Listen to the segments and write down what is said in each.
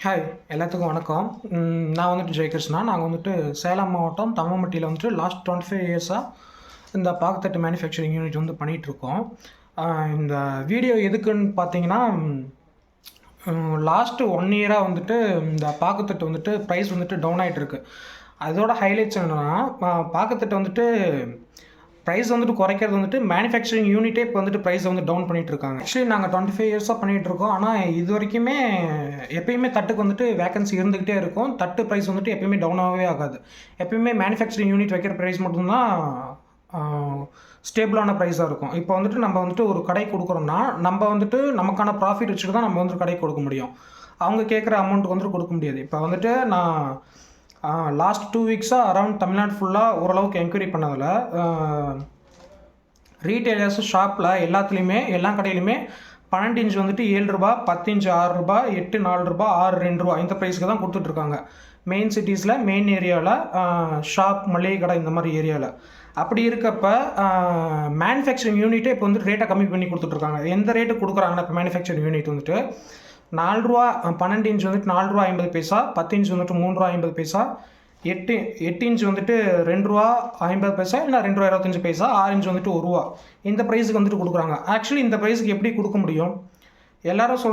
Hi எல்லாத்துக்கும் வணக்கம். நான் வந்துட்டு ஜெயகிருஷ்ணா. நாங்கள் வந்துட்டு சேலம் மாவட்டம் தம்மம்பட்டியில் வந்துட்டு லாஸ்ட் 25 இயர்ஸாக இந்த பாக்குத்தட்டு மேனுஃபேக்சரிங் யூனிட் வந்து பண்ணிகிட்ருக்கோம். இந்த வீடியோ எதுக்குன்னு பார்த்தீங்கன்னா, லாஸ்ட்டு 1 இயராக வந்துட்டு இந்த பாக்குத்தட்டு வந்துட்டு ப்ரைஸ் வந்துட்டு டவுன் ஆகிட்டுருக்கு. அதோட ஹைலைட்ஸ் என்னென்னா, பாக்குத்தட்டு வந்துட்டு ப்ரைஸ் வந்துட்டு குறைக்கிறது வந்துட்டு மேனுஃபேக்சரிங் யூனிட்டே இப்போ வந்துட்டு ப்ரைஸை வந்து டவுன் பண்ணிகிட்ருக்காங்க. ஆக்சுவலி நாங்கள் 25 இயர்ஸாக பண்ணிகிட்ருக்கோம். ஆனால் இது வரைக்குமே எப்பயுமே தட்டுக்கு வந்துட்டு வேகன்சி இருந்துக்கிட்டே இருக்கும். தட்டு ப்ரைஸ் வந்துட்டு எப்பயுமே டவுனாகவே ஆகாது. எப்பயுமே மேனுஃபேக்சரிங் யூனிட் வைக்கிற ப்ரைஸ் மட்டும்தான் ஸ்டேபிளான ப்ரைஸாக இருக்கும். இப்போ வந்துட்டு நம்ம வந்துட்டு ஒரு கடை கொடுக்குறோம்னா, நம்ம வந்துட்டு நமக்கான ப்ராஃபிட் வச்சுட்டு தான் நம்ம வந்துட்டு கடை கொடுக்க முடியும். அவங்க கேட்குற அமௌண்ட்டுக்கு வந்துட்டு கொடுக்க முடியாது. இப்போ வந்துட்டு நான் லாஸ்ட் 2 வீக்ஸாக அரௌண்ட் தமிழ்நாடு ஃபுல்லாக ஓரளவுக்கு என்கொயரி பண்ணதில் ரீட்டைலர்ஸ் ஷாப்பில் எல்லாத்துலேயுமே எல்லா கடையிலுமே 12 இன்ச் வந்துட்டு ரூ. 7, 10 இன்ச் ரூ. 6, 8 ரூ. 4, 6 இந்த ப்ரைஸ்க்கு தான் கொடுத்துட்ருக்காங்க. மெயின் சிட்டிஸில், மெயின் ஏரியாவில், ஷாப், மளிகை கடை இந்த மாதிரி ஏரியாவில். அப்படி இருக்கப்போ மேனுஃபேக்சரிங் யூனிட்டே இப்போ வந்துட்டு ரேட்டை கம்மி பண்ணி கொடுத்துட்ருக்காங்க. எந்த ரேட்டு கொடுக்குறாங்கன்னா, இப்போ மேனுஃபேக்சரிங் யூனிட் வந்துட்டு ரூ. 4, 12 இன்ச் வந்துட்டு ரூ. 4.50, 10 இன்ச் வந்துட்டு ரூ. 3.50, 8 இன்ச் வந்துட்டு ரூ. 2.50 இல்லை ரூ. 2.25, 6 இன்ச் வந்துட்டு ரூ. 1. இந்த ப்ரைஸுக்கு வந்துட்டு கொடுக்குறாங்க. ஆக்சுவலி இந்த ப்ரைஸுக்கு எப்படி கொடுக்க முடியும்? எல்லாரும்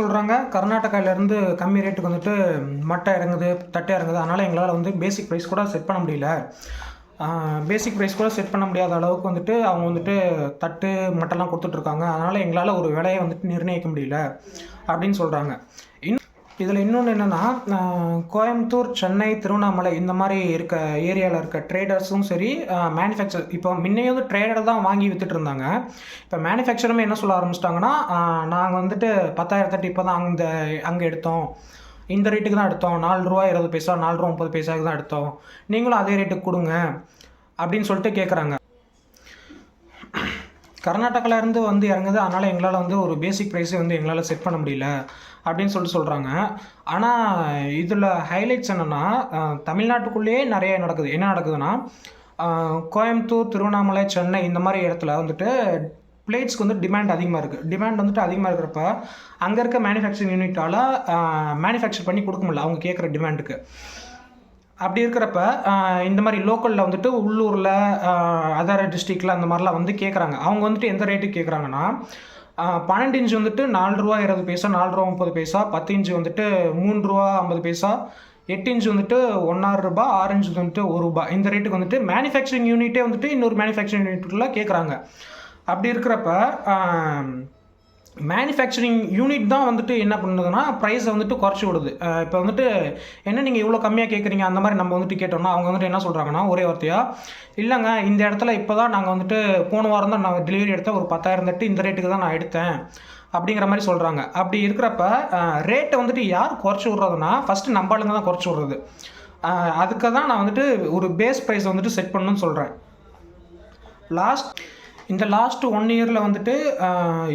சொல்கிறாங்க கர்நாடகாவிலேருந்து கம்மி ரேட்டுக்கு வந்துட்டு மட்டை இறங்குது, தட்டை இறங்குது, அதனால் எங்களால் வந்து பேசிக் ப்ரைஸ் கூட செட் பண்ண முடியல. பேசிக் ப்ரைஸ் கூட செட் பண்ண முடியாத அளவுக்கு வந்துட்டு அவங்க வந்துட்டு தட்டு மட்டெல்லாம் கொடுத்துட்ருக்காங்க. அதனால் எங்களால் ஒரு விலையை வந்துட்டு நிர்ணயிக்க முடியல அப்படின்னு சொல்கிறாங்க. இதில் இன்னொன்று என்னென்னா, கோயம்புத்தூர், சென்னை, திருவண்ணாமலை இந்த மாதிரி இருக்க ஏரியாவில் இருக்க ட்ரேடர்ஸும் சரி, மேனுஃபேக்சர் இப்போ முன்னையாவது ட்ரேடர் தான் வாங்கி விற்றுட்டு இருந்தாங்க. இப்போ மேனுஃபேக்சருமே என்ன சொல்ல ஆரம்பிச்சிட்டாங்கன்னா, நாங்கள் வந்துட்டு 10,000 தட்டு இப்போ தான் அங்கே எடுத்தோம், இந்த ரேட்டுக்கு தான் எடுத்தோம், ரூ. 4.20, ரூ. 4.30 தான் எடுத்தோம், நீங்களும் அதே ரேட்டுக்கு கொடுங்க அப்படின்னு சொல்லிட்டு கேட்குறாங்க. கர்நாடகாவிலேருந்து வந்து இறங்குது, அதனால் எங்களால் வந்து ஒரு பேசிக் ப்ரைஸை வந்து எங்களால் செட் பண்ண முடியல அப்படின்னு சொல்கிறாங்க. ஆனால் இதில் ஹைலைட்ஸ் என்னென்னா, தமிழ்நாட்டுக்குள்ளேயே நிறைய நடக்குது. என்ன நடக்குதுன்னா, கோயம்புத்தூர், திருவண்ணாமலை, சென்னை இந்த மாதிரி இடத்துல வந்துட்டு பிளேட்ஸ்க்கு வந்து டிமாண்ட் அதிகமாக இருக்குது. டிமாண்ட் வந்துட்டு அதிகமாக இருக்கிறப்ப அங்கே இருக்க மேனுஃபேக்சரிங் யூனிட்டால் மேனுஃபேக்சர் பண்ணி கொடுக்க முடியல அவங்க கேட்குற டிமாண்டுக்கு. அப்படி இருக்கிறப்ப இந்த மாதிரி லோக்கலில் வந்துட்டு உள்ளூரில், அதர் டிஸ்ட்ரிக்டில் அந்த மாதிரிலாம் வந்து கேட்குறாங்க. அவங்க வந்துட்டு எந்த ரேட்டுக்கு கேட்குறாங்கன்னா, 12 இன்ச் வந்துட்டு ரூ. 4.20, ரூ. 4.30, 10 இன்ச் வந்துட்டு ரூ. 3.50, 8 இன்ச் வந்துட்டு ரூ. 1.6, 6 இன்ச் வந்துட்டு ரூ. 1. இந்த ரேட்டுக்கு வந்துட்டு மேனுஃபேக்சரிங் யூனிட்டே வந்துட்டு இன்னொரு மேனுஃபேக்சரிங் யூனிட்டுக்குள்ள கேட்குறாங்க. அப்படி இருக்கிறப்ப மேனுஃபேக்சரிங் யூனிட் தான் வந்துட்டு என்ன பண்ணுதுன்னா, ப்ரைஸை வந்துட்டு குறைச்சி விடுது. இப்போ வந்துட்டு என்ன நீங்கள் இவ்வளோ கம்மியாக கேட்குறீங்க அந்த மாதிரி நம்ம வந்துட்டு கேட்டோம்னா, அவங்க வந்துட்டு என்ன சொல்கிறாங்கன்னா, ஒரே வார்த்தையாக, இல்லைங்க இந்த இடத்துல இப்போ தான் நாங்கள் வந்துட்டு போன வாரம் தான் நான் டெலிவரி எடுத்தேன், ஒரு 10,000 தட்டு இந்த ரேட்டுக்கு தான் நான் எடுத்தேன் அப்படிங்கிற மாதிரி சொல்கிறாங்க. அப்படி இருக்கிறப்ப ரேட்டை வந்துட்டு யார் குறைச்சி விட்றதுன்னா, ஃபஸ்ட்டு நம்மளுங்க தான் குறைச்சி விட்றது. அதுக்கு தான் நான் வந்துட்டு ஒரு பேஸ் ப்ரைஸ் வந்துட்டு செட் பண்ணணும்னு சொல்கிறேன். இந்த லாஸ்ட் 1 இயரில் வந்துட்டு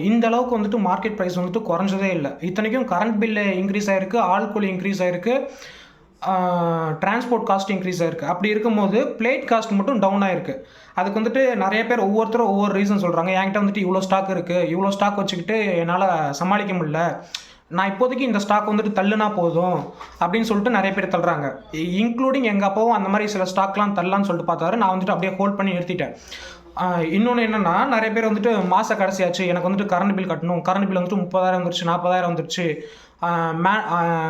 இந்த அளவுக்கு வந்துட்டு மார்க்கெட் ப்ரைஸ் வந்துட்டு குறைஞ்சதே இல்லை. இத்தனைக்கும் கரண்ட் பில்லு இன்க்ரீஸ் ஆகிருக்கு, ஆள் கூலி இன்க்ரீஸ் ஆகிருக்கு, டிரான்ஸ்போர்ட் காஸ்ட் இன்க்ரீஸ் ஆகிருக்கு. அப்படி இருக்கும்போது பிளேட் காஸ்ட் மட்டும் டவுன் ஆகிருக்கு. அதுக்கு வந்துட்டு நிறைய பேர் ஒவ்வொருத்தரும் ஒவ்வொரு ரீசன் சொல்கிறாங்க. என்கிட்ட வந்துட்டு இவ்வளோ ஸ்டாக் இருக்குது, இவ்வளோ ஸ்டாக் வச்சுக்கிட்டு என்னால் சமாளிக்க முடியல, நான் இப்போதைக்கு இந்த ஸ்டாக் வந்துட்டு தள்ளுனா போதும் அப்படின்னு சொல்லிட்டு நிறைய பேர் தள்ளுறாங்க. இன்க்ளூடிங் எங்கள் அப்பாவும் அந்த மாதிரி சில ஸ்டாக்லாம் தள்ளலான்னு சொல்லிட்டு பார்த்தாரு. நான் வந்துட்டு அப்படியே ஹோல்ட் பண்ணி நிறுத்திட்டேன். இன்னொன்று என்னென்னா, நிறைய பேர் வந்துட்டு மாத கடைசியாச்சு, எனக்கு வந்துட்டு கரண்ட் பில் கட்டணும், கரண்ட் பில் வந்துட்டு 30,000 வந்துருச்சு, 40,000 வந்துருச்சு,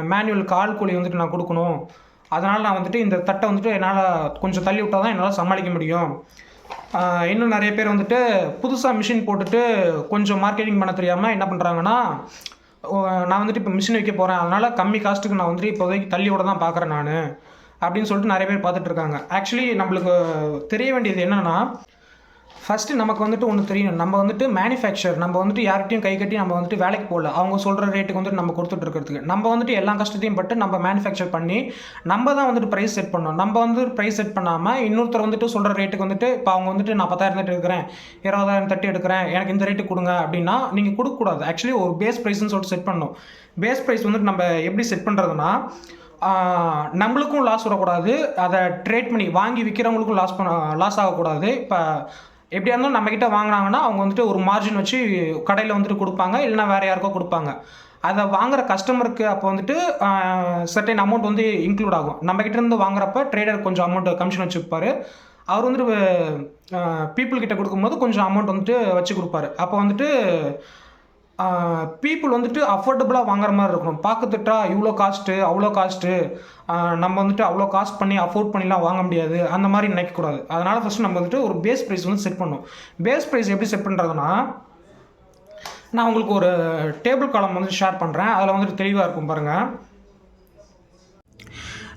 மேனுவல் கால் கூலி வந்துட்டு நான் கொடுக்கணும், அதனால் நான் வந்துட்டு இந்த தட்டை வந்துட்டு என்னால் கொஞ்சம் தள்ளி விட்டால் தான் என்னால் சமாளிக்க முடியும். இன்னும் நிறைய பேர் வந்துட்டு புதுசாக மிஷின் போட்டுட்டு கொஞ்சம் மார்க்கெட்டிங் பண்ண தெரியாமல் என்ன பண்ணுறாங்கன்னா, நான் வந்துட்டு இப்போ மிஷின் வைக்க போகிறேன், அதனால் கம்மி காஸ்ட்டுக்கு நான் வந்துட்டு இப்போதைக்கு தள்ளி விட தான் பார்க்குறேன் நான் அப்படின்னு சொல்லிட்டு நிறைய பேர் பார்த்துட்ருக்காங்க. ஆக்சுவலி நம்மளுக்கு தெரிய வேண்டியது என்னென்னா, ஃபஸ்ட்டு நமக்கு வந்துட்டு ஒன்று தெரியணும். நம்ம வந்துட்டு நம்ம வந்துட்டு யார்கிட்டையும் கை கட்டி நம்ம வந்துட்டு வேலைக்கு போகல. அவங்க சொல்கிற ரேட்டுக்கு வந்துட்டு நம்ம கொடுத்துட்ருக்கிறதுக்கு நம்ம வந்துட்டு எல்லா கஷ்டத்தையும் பட்டு நம்ம மேனுஃபேக்சர் பண்ணி நம்ம தான் வந்துட்டு ப்ரைஸ் செட் பண்ணணும். நம்ம வந்து ப்ரைஸ் செட் பண்ணாமல் இன்னொருத்தர் வந்துட்டு சொல்கிற ரேட்டுக்கு வந்துட்டு, இப்போ அவங்க வந்துட்டு நான் 10,000 தட்டு எடுக்கிறேன், 20,000 தட்டு எடுக்கிறேன், எனக்கு இந்த ரேட்டு கொடுங்க அப்படின்னா நீங்கள் கொடுக்கக்கூடாது. ஆக்சுவலி ஒரு பேஸ் ப்ரைஸ்ன்னு சொல்லிட்டு செட் பண்ணணும். பேஸ் ப்ரைஸ் வந்துட்டு நம்ம எப்படி செட் பண்ணுறதுன்னா, நம்மளுக்கும் லாஸ் வரக்கூடாது, அதை ட்ரேட் பண்ணி வாங்கி விற்கிறவங்களுக்கும் லாஸ் ஆகக்கூடாது. இப்போ எப்படியா இருந்தாலும் நம்மக்கிட்ட வாங்கினாங்கன்னா அவங்க வந்துட்டு ஒரு மார்ஜின் வச்சு கடையில் வந்துட்டு கொடுப்பாங்க, இல்லைனா வேறு யாருக்கோ கொடுப்பாங்க. அதை வாங்குற கஸ்டமருக்கு அப்போ வந்துட்டு சர்டைன் அமௌண்ட் வந்து இன்க்ளூட் ஆகும். நம்மக்கிட்ட இருந்து வாங்குறப்ப ட்ரேடர் கொஞ்சம் அமௌண்ட் கமிஷன் வச்சுருப்பார். அவர் வந்துட்டு பீப்புள் கிட்ட கொடுக்கும்போது கொஞ்சம் அமௌண்ட் வந்துட்டு வச்சு கொடுப்பாரு. அப்போ வந்துட்டு பீப்புள் வந்துட்டு அஃபோர்டபுளாக வாங்குற மாதிரி இருக்கணும். பார்க்கத்துட்டா இவ்வளோ காஸ்ட்டு அவ்வளோ காஸ்ட்டு, நம்ம வந்துட்டு அவ்வளோ காஸ்ட் பண்ணி அஃபோர்ட் பண்ணிலாம் வாங்க முடியாது, அந்த மாதிரி நினைக்கக்கூடாது. அதனால் ஃபஸ்ட்டு நம்ம வந்துட்டு ஒரு பேஸ் ப்ரைஸ் வந்து செட் பண்ணணும். பேஸ் ப்ரைஸ் எப்படி செட் பண்ணுறதுனா, நான் உங்களுக்கு ஒரு டேபிள் காலம் வந்து ஷேர் பண்ணுறேன். அதில் வந்துட்டு தெளிவாக இருக்கும் பாருங்கள்.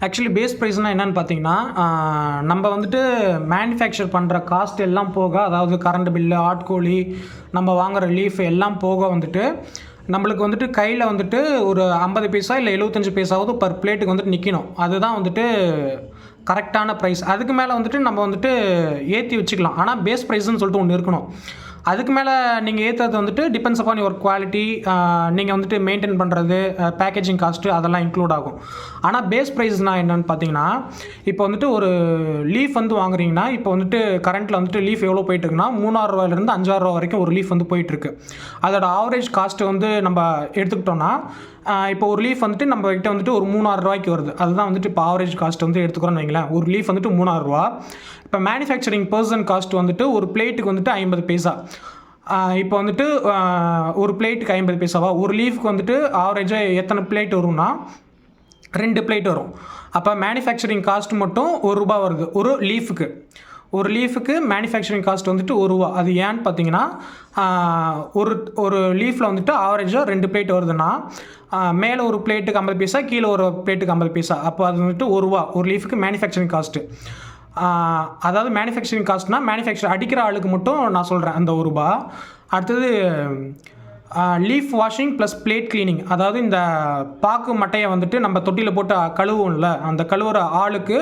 ஆக்சுவலி பேஸ் ப்ரைஸ்னால் என்னென்னு பார்த்தீங்கன்னா, நம்ம வந்துட்டு மேனுஃபேக்சர் பண்ணுற காஸ்ட் எல்லாம் போக, அதாவது கரண்ட் பில்லு, ஆட்கோழி, நம்ம வாங்குகிற லீஃப் எல்லாம் போக வந்துட்டு நம்மளுக்கு வந்துட்டு கையில் வந்துட்டு ஒரு 50 பைசா இல்லை 75 பைசாவது பர் பிளேட்டுக்கு வந்துட்டு நிற்கணும். அதுதான் வந்துட்டு கரெக்டான ப்ரைஸ். அதுக்கு மேலே வந்துட்டு நம்ம வந்துட்டு ஏற்றி வச்சுக்கலாம். ஆனால் பேஸ் ப்ரைஸ்ன்னு சொல்லிட்டு ஒன்று இருக்கணும். அதுக்கு மேலே நீங்கள் ஏற்றுறது வந்துட்டு டிபெண்ட்ஸ் அப்பான் யுவர் குவாலிட்டி, நீங்கள் வந்துட்டு மெயின்டைன் பண்ணுறது, பேக்கேஜிங் காஸ்ட்டு அதெல்லாம் இன்க்ளூட் ஆகும். ஆனால் பேஸ் ப்ரைஸ்னால் என்னென்னு பார்த்தீங்கன்னா, இப்போ வந்துட்டு ஒரு லீஃப் வந்து வாங்குறீங்கன்னா, இப்போ வந்துட்டு கரண்ட்டில் வந்துட்டு லீஃப் எவ்வளோ போயிட்டுருக்குன்னா 3000 ரூபாயிலேருந்து 5000 ரூபா வரைக்கும் ஒரு லீஃப் வந்து போயிட்டுருக்கு. அதோட ஆவரேஜ் காஸ்ட்டு வந்து நம்ம எடுத்துக்கிட்டோன்னா, இப்போ ஒரு லீஃப் வந்துட்டு நம்ம கிட்ட வந்துட்டு ஒரு 3000 ரூபாய்க்கு வருது. அதுதான் வந்துட்டு இப்போ ஆவரேஜ் காஸ்ட் வந்து எடுத்துக்கிறோன்னு வைங்களேன். ஒரு லீஃப் வந்துட்டு 3000 ரூபா. இப்போ மேனுஃபேக்சரிங் பர்சன் காஸ்ட் வந்துட்டு ஒரு பிளேட்டுக்கு வந்துட்டு 50 பைசா. இப்போ வந்துட்டு ஒரு பிளேட்டுக்கு 50 பைசாவா, ஒரு லீஃப்க்கு வந்துட்டு ஆவரேஜாக எத்தனை பிளேட் வரும்னா 2 பிளேட் வரும். அப்போ மேனுஃபேக்சரிங் காஸ்ட் மட்டும் ₹1 வருது ஒரு லீஃபுக்கு. ஒரு லீஃபுக்கு மேனுஃபேக்சரிங் காஸ்ட் வந்துட்டு ₹1. அது ஏன்னு பார்த்தீங்கன்னா, ஒரு லீஃபில் வந்துட்டு ஆவரேஜாக 2 பிளேட் வருதுன்னா, மேலே ஒரு பிளேட்டுக்கு 50 பைசா, கீழே ஒரு பிளேட்டுக்கு 50 பைசா. அப்போ அது வந்துட்டு ₹1 ஒரு லீஃபுக்கு மேனுஃபேக்சரிங் காஸ்ட்டு. அதாவது மேனுஃபேக்சரிங் காஸ்ட்னா மேனுஃபேக்சர் அடிக்கிற ஆளுக்கு மட்டும் நான் சொல்கிறேன் அந்த ₹1. அடுத்தது leaf washing plus plate cleaning, அதாவது இந்த பாக்கு மட்டையை வந்துட்டு நம்ம தொட்டியில் போட்டு கழுவும்ல, அந்த கழுவுற ஆளுக்கு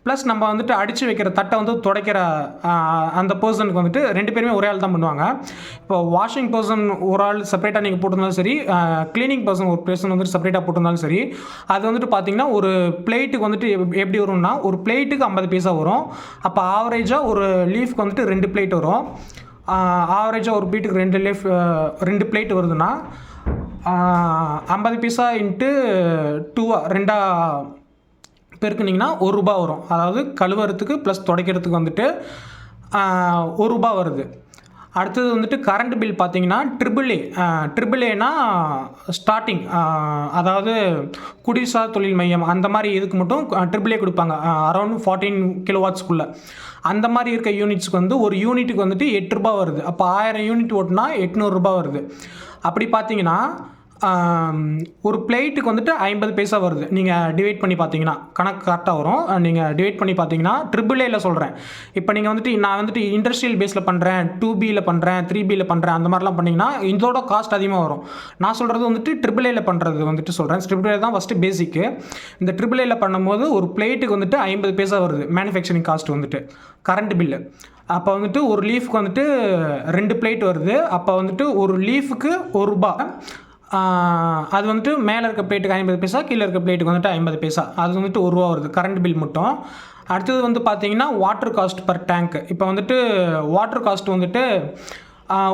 ப்ளஸ் நம்ம வந்துட்டு அடித்து வைக்கிற தட்டை வந்து துடைக்கிற அந்த பர்சனுக்கு வந்துட்டு 2 பேருமே ஒரே ஆள் தான் பண்ணுவாங்க. இப்போ வாஷிங் பர்சன் ஒரு ஆள் செப்பரேட்டாக நீங்கள் போட்டிருந்தாலும் சரி, க்ளீனிங் பர்சன் ஒரு பர்சன் வந்துட்டு செப்பரேட்டாக போட்டிருந்தாலும் சரி, அது வந்துட்டு பார்த்திங்கன்னா ஒரு பிளேட்டுக்கு வந்துட்டு எப்படி வரும்னா, ஒரு பிளேட்டுக்கு 50 பைசா வரும். அப்போ ஆவரேஜாக ஒரு லீஃப்க்கு வந்துட்டு 2 பிளேட் வரும். ஆவரேஜாக ஒரு பீட்டுக்கு 2 பிளேட் வருதுன்னா 50 பைசா இன்ட்டு 2 பெருக்குனிங்கன்னா ₹1 வரும். அதாவது கழுவுறதுக்கு ப்ளஸ் துடைக்கிறதுக்கு வந்துட்டு ₹1 வருது. அடுத்தது வந்துட்டு கரண்ட் பில் பார்த்தீங்கன்னா ட்ரிபிள்ஏனா ஸ்டார்டிங், அதாவது குடிசார் தொழில் மையம் அந்த மாதிரி இதுக்கு மட்டும் ட்ரிபிள்ஏ கொடுப்பாங்க. அரௌண்ட் 14 கிலோவாட்ஸ்க்குள்ளே அந்த மாதிரி இருக்க யூனிட்ஸ்க்கு வந்து ஒரு யூனிட்டுக்கு வந்துட்டு ₹8 வருது. அப்போ 1000 யூனிட் ஓட்டுனா ₹800 வருது. அப்படி பார்த்தீங்கன்னா ஒரு பிளேட்டுக்கு வந்துட்டு 50 பைசா வருது. நீங்கள் டிவைட் பண்ணி பார்த்தீங்கன்னா கணக்கு கரெக்டாக வரும். நீங்கள் டிவைட் பண்ணி பார்த்தீங்கன்னா ட்ரிபிள்ஏல சொல்கிறேன். இப்போ நீங்கள் வந்துட்டு நான் வந்துட்டு இண்டஸ்ட்ரியல் பேஸில் பண்ணுறேன், 2Bயில் பண்ணுறேன், 3Bயில் பண்ணுறேன், அந்த மாதிரிலாம் பண்ணிங்கன்னா இதோட காஸ்ட் அதிகமாக வரும். நான் சொல்கிறது வந்துட்டு ட்ரிபிள்ஏல பண்ணுறது வந்துட்டு சொல்கிறேன். ட்ரிபிள்ஏ தான் ஃபஸ்ட்டு பேசிக்கு. இந்த ட்ரிபிள்ஏல பண்ணும்போது ஒரு பிளேட்டுக்கு வந்துட்டு 50 பைசா வருது மேனுஃபேக்சரிங் காஸ்ட் வந்துட்டு கரண்ட் பில்லு. அப்போ வந்துட்டு ஒரு லீஃப்க்கு வந்துட்டு 2 பிளேட் வருது. அப்போ வந்துட்டு ஒரு லீஃபுக்கு ₹1. அது வந்துட்டு மேலே இருக்க பிளேட்டுக்கு 50 பைசா, கீழே இருக்க பிளேட்டுக்கு வந்துட்டு 50 பைசா. அது வந்துட்டு ₹1 வருது கரண்ட் பில் மட்டும். அடுத்தது வந்து பார்த்தீங்கன்னா வாட்டர் காஸ்ட் பர் டேங்க். இப்போ வந்துட்டு வாட்டர் காஸ்ட் வந்துட்டு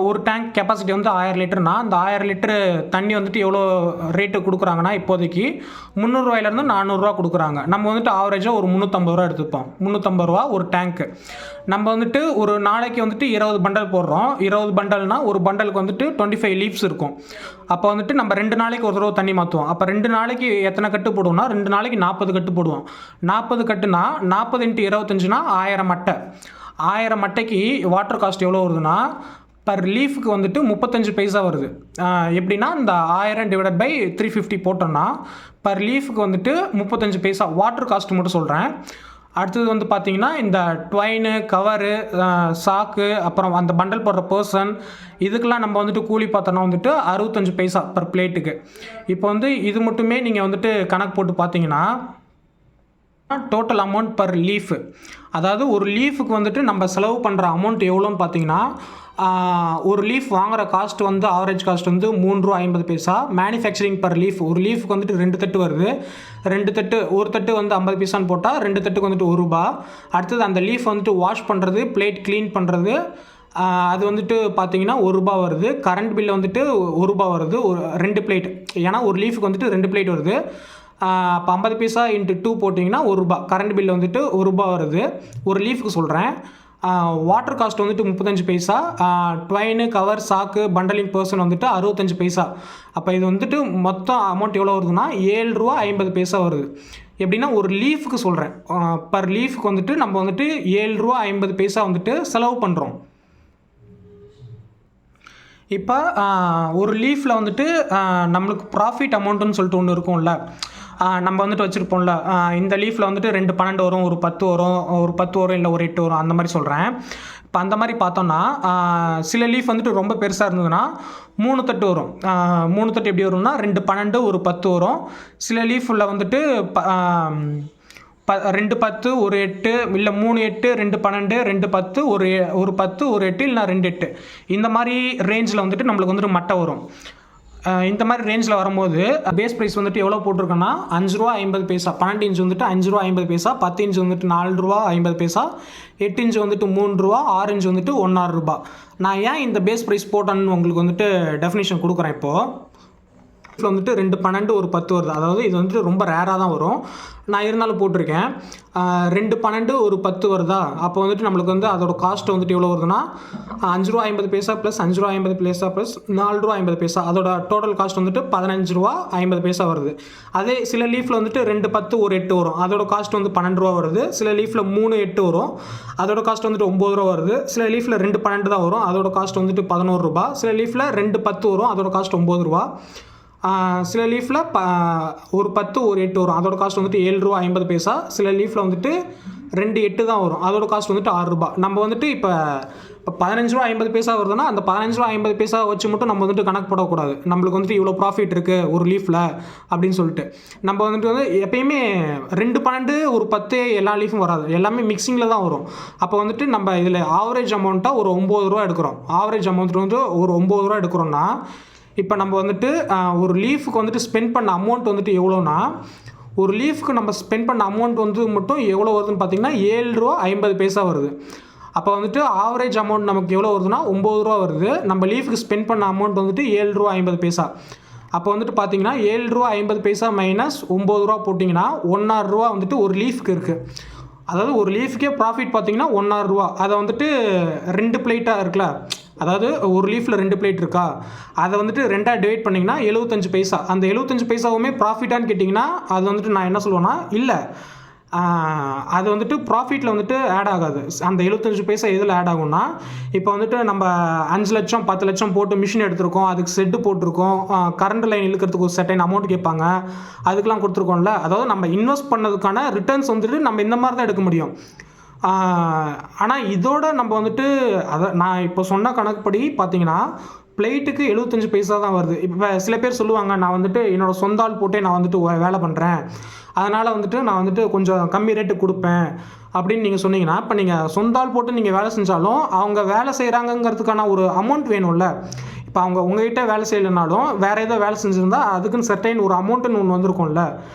ஒரு டேங்க் கெப்பாசிட்டி வந்து 1000 லிட்டர்னா, அந்த 1000 லிட்டரு தண்ணி வந்துட்டு எவ்வளோ ரேட்டு கொடுக்குறாங்கன்னா இப்போதைக்கு ₹300 400 கொடுக்குறாங்க. நம்ம வந்துட்டு ஆவரேஜாக ஒரு ₹350 எடுத்துப்போம். ₹350 ஒரு டேங்க்கு. நம்ம வந்துட்டு ஒரு நாளைக்கு வந்துட்டு 20 பண்டல் போடுறோம். 20 பண்டல்னால் ஒரு பண்டலுக்கு வந்துட்டு 25 லீவ்ஸ் இருக்கும். அப்போ வந்துட்டு நம்ம 2 நாளைக்கு ஒரு தடவை தண்ணி மாற்றுவோம். அப்போ 2 நாளைக்கு எத்தனை கட்டு போடுவோம்னா 2 நாளைக்கு 40 கட்டு போடுவோம். 40 கட்டுனா 40 × 25னா 1000 மட்டை. 1000 மட்டைக்கு வாட்டர் காஸ்ட் எவ்வளோ வருதுன்னா பர் லீஃபுக்கு வந்துட்டு 35 பைசா வருது. எப்படின்னா இந்த 1000 / 350 போட்டோம்னா பர் லீஃபுக்கு வந்துட்டு 35 பைசா வாட்டர் காஸ்ட் மட்டும் சொல்கிறேன். அடுத்தது வந்து பார்த்திங்கன்னா இந்த ட்வைனு, கவரு, சாக்கு, அப்புறம் அந்த பண்டல் போடுற பர்சன், இதுக்கெல்லாம் நம்ம வந்துட்டு கூலி பார்த்தோன்னா வந்துட்டு 65 பைசா பர் பிளேட்டுக்கு. இப்போ வந்து இது மட்டுமே நீங்கள் வந்துட்டு கணக்கு போட்டு பார்த்தீங்கன்னா டோட்டல் அமௌண்ட் பர் லீஃபு, அதாவது ஒரு லீஃபுக்கு வந்துட்டு நம்ம செலவு பண்ணுற அமௌண்ட் எவ்வளோன்னு பார்த்தீங்கன்னா, ஒரு லீஃப் வாங்குகிற காஸ்ட் வந்து ஆவரேஜ் காஸ்ட் வந்து ₹3.50. மேனுஃபேக்சரிங் பர் லீஃப் ஒரு லீஃபுக்கு வந்துட்டு 2 தட்டு வருது. 2 தட்டு, ஒரு தட்டு வந்து 50 பைசான்னு போட்டால் 2 தட்டுக்கு வந்துட்டு ₹1. அடுத்தது அந்த லீஃப் வந்துட்டு வாஷ் பண்ணுறது, பிளேட் க்ளீன் பண்ணுறது, அது வந்துட்டு பார்த்தீங்கன்னா ரூ. 1 வருது. கரண்ட் பில் வந்துட்டு ரூ. 1 வருது. ஒரு 2 பிளேட். ஏன்னா ஒரு லீஃபுக்கு வந்துட்டு 2 பிளேட் வருது. அப்போ 50 பைசா இன்ட்டு 2 போட்டிங்கன்னா ரூ. 1. கரண்ட் பில் வந்துட்டு ரூ. 1 வருது. ஒரு லீஃபுக்கு சொல்கிறேன். வாட்டர் காஸ்ட் வந்துட்டு 35 பைசா. ட்வைனு, கவர், சாக்கு, பண்டலிங் பர்சன் வந்துட்டு 65 பைசா. அப்போ இது வந்துட்டு மொத்தம் அமௌண்ட் எவ்வளோ வருதுன்னா ரூ. 7.50 வருது. எப்படின்னா ஒரு லீஃபுக்கு சொல்கிறேன். பர் லீஃபுக்கு வந்துட்டு நம்ம வந்துட்டு ரூ. 7.50 வந்துட்டு செலவு பண்ணுறோம். இப்போ ஒரு லீஃபில் வந்துட்டு நம்மளுக்கு ப்ராஃபிட் அமௌண்ட்டுன்னு சொல்லிட்டு ஒன்று இருக்கும்ல. நம்ம வந்துட்டு வச்சுருப்போம்ல, இந்த லீஃபில் வந்துட்டு 2 12 வரும், ஒரு 10 வரும், ஒரு 10 வரும், இல்லை ஒரு 8 வரும், அந்த மாதிரி சொல்கிறேன். இப்போ அந்த மாதிரி பார்த்தோன்னா சில லீஃப் வந்துட்டு ரொம்ப பெருசாக இருந்ததுன்னா 3 தட்டு வரும். 3 தட்டு எப்படி வரும்னா 2 12 ஒரு 10 வரும். சில லீஃபில் வந்துட்டு 2 10 ஒரு 8, இல்லை 3 8 2 12 2 10 ஒரு 10 ஒரு 8 இல்லைனா 2 8, இந்த மாதிரி ரேஞ்சில் வந்துட்டு நம்மளுக்கு வந்துட்டு மட்டை வரும். இந்த மாதிரி ரேஞ்சில் வரும்போது பேஸ் ப்ரைஸ் வந்துட்டு எவ்வளோ போட்டிருக்கோன்னா ரூ. 5.50. 12 இன்ச் வந்துட்டு ரூ. 5.50, 10 இன்ச் வந்துட்டு ரூ. 4.50, 8 இன்ச் வந்துட்டு ரூ. 3, 6 இன்ச் வந்துட்டு ரூ. 1.5. நான் ஏன் இந்த பேஸ் ப்ரைஸ் போட்டேன்னு உங்களுக்கு வந்துட்டு டெஃபினிஷன் கொடுக்குறேன். இப்போது வந்துட்டு 2 12 ஒரு 10 வருது. அதாவது இது வந்துட்டு ரொம்ப ரேராக தான் வரும். நான் இருந்தாலும் போட்டிருக்கேன். 2 12 ஒரு 10 வருதா. அப்போ வந்துட்டு நம்மளுக்கு வந்து அதோட காஸ்ட் வந்துட்டு எவ்வளோ வருதுன்னா ரூ. 5.50 ப்ளஸ் ரூ. 5.50 ப்ளஸ் ரூ. 4.50. அதோட டோட்டல் காஸ்ட் வந்துட்டு ரூ. 15.50 வருது. அதே சில லீஃபில் வந்துட்டு 2 10 ஒரு 8 வரும். அதோட காஸ்ட் வந்து ரூ. 12 வருது. சில லீஃபில் 3 8 வரும். அதோட காஸ்ட் வந்துட்டு ரூ. 9 வருது. சில லீஃபில் 2 12 தான் வரும். அதோட காஸ்ட் வந்துட்டு ரூ. 11. சில லீஃபில் 2 10 வரும். அதோட காஸ்ட் ரூ. 9. சில லீஃபில் ஒரு 10 ஒரு 8 வரும். அதோட காஸ்ட் வந்துட்டு ரூ. 7.50. சில லீஃபில் வந்துட்டு 2 8 தான் வரும். அதோட காஸ்ட் வந்துட்டு ரூ. 6. நம்ம வந்துட்டு இப்போ ரூ. 15.50 வருதுன்னா அந்த ரூ. 15.50 வச்சு மட்டும் நம்ம வந்துட்டு கணக்கு போடக்கூடாது. நம்மளுக்கு வந்துட்டு இவ்வளோ ப்ராஃபிட் இருக்குது ஒரு லீஃபில் அப்படின்னு சொல்லிட்டு. நம்ம வந்துட்டு எப்பயுமே 2 12 ஒரு 10 எல்லா லீஃபும் வராது. எல்லாமே மிக்சிங்கில் தான் வரும். அப்போ வந்துட்டு நம்ம இதில் ஆவரேஜ் அமௌண்ட்டாக ஒரு ரூ. 9 எடுக்கிறோம். ஆவரேஜ் அமௌண்ட் வந்து ஒரு ரூ. 9 எடுக்கிறோன்னா இப்போ நம்ம வந்துட்டு ஒரு லீஃபுக்கு வந்துட்டு ஸ்பெண்ட் பண்ண அமௌண்ட் வந்துட்டு எவ்வளோனா, ஒரு லீஃபுக்கு நம்ம ஸ்பெண்ட் பண்ண அமௌண்ட் வந்து மட்டும் எவ்வளோ வருதுன்னு பார்த்தீங்கன்னா ரூ. 7.50 வருது. அப்போ வந்துட்டு ஆவரேஜ் அமௌண்ட் நமக்கு எவ்வளோ வருதுன்னா ரூ. 9 வருது. நம்ம லீஃபுக்கு ஸ்பெண்ட் பண்ண அமௌண்ட் வந்துட்டு ரூ. 7.50. அப்போ வந்துட்டு பார்த்தீங்கன்னா ரூ. 7.50 மைனஸ் ரூ. 9 போட்டிங்கன்னா ரூ. 1.5 வந்துட்டு ஒரு லீஃபுக்கு இருக்குது. அதாவது ஒரு லீஃபுக்கே ப்ராஃபிட் பார்த்தீங்கன்னா ரூ. 1.5. அதை வந்துட்டு 2 பிளேட்டாக இருக்குல்ல, அதாவது ஒரு லீஃபில் 2 பிளேட் இருக்கா, அதை வந்துட்டு 2ஆக டிவைட் பண்ணிங்கன்னா 75 பைசா. அந்த 75 பைசாவுமே ப்ராஃபிட்டான்னு கேட்டிங்கன்னா அது வந்துட்டு நான் என்ன சொல்லுவேன்னா இல்லை, அது வந்துட்டு ப்ராஃபிட்டில் வந்துட்டு ஆட் ஆகாது. அந்த 75 பைசா எதில் ஆட் ஆகும்னா, இப்போ வந்துட்டு நம்ம 5 லட்சம் 10 லட்சம் போட்டு மிஷின் எடுத்திருக்கோம், அதுக்கு செட்டு போட்டிருக்கோம், கரண்ட் லைன் இழுக்கிறதுக்கு ஒரு செட்டைன் அமௌண்ட் கேட்பாங்க, அதுக்கெலாம் கொடுத்துருக்கோம்ல. அதாவது நம்ம இன்வெஸ்ட் பண்ணதுக்கான ரிட்டர்ன்ஸ் வந்துட்டு நம்ம இந்த மாதிரி தான் எடுக்க முடியும். ஆனால் இதோட நம்ம வந்துட்டு அதை நான் இப்போ சொன்ன கணக்குப்படி பார்த்தீங்கன்னா பிளேட்டுக்கு 75 பைசா தான் வருது. இப்போ சில பேர் சொல்லுவாங்க, நான் வந்துட்டு என்னோடய சொந்த ஆள் போட்டே நான் வந்துட்டு வேலை பண்ணுறேன், அதனால் வந்துட்டு நான் வந்துட்டு கொஞ்சம் கம்மி ரேட்டு கொடுப்பேன் அப்படின்னு நீங்கள் சொன்னீங்கன்னா, இப்போ நீங்கள் சொந்த ஆள் போட்டு நீங்கள் வேலை செஞ்சாலும் அவங்க வேலை செய்கிறாங்கங்கிறதுக்கான ஒரு அமௌண்ட் வேணும்ல. இப்போ அவங்க உங்கள்கிட்ட வேலை செய்யலைனாலும் வேறு ஏதோ வேலை செஞ்சுருந்தா அதுக்குன்னு சர்டைன் ஒரு அமௌண்ட்டுன்னு ஒன்று வந்திருக்கும்ல.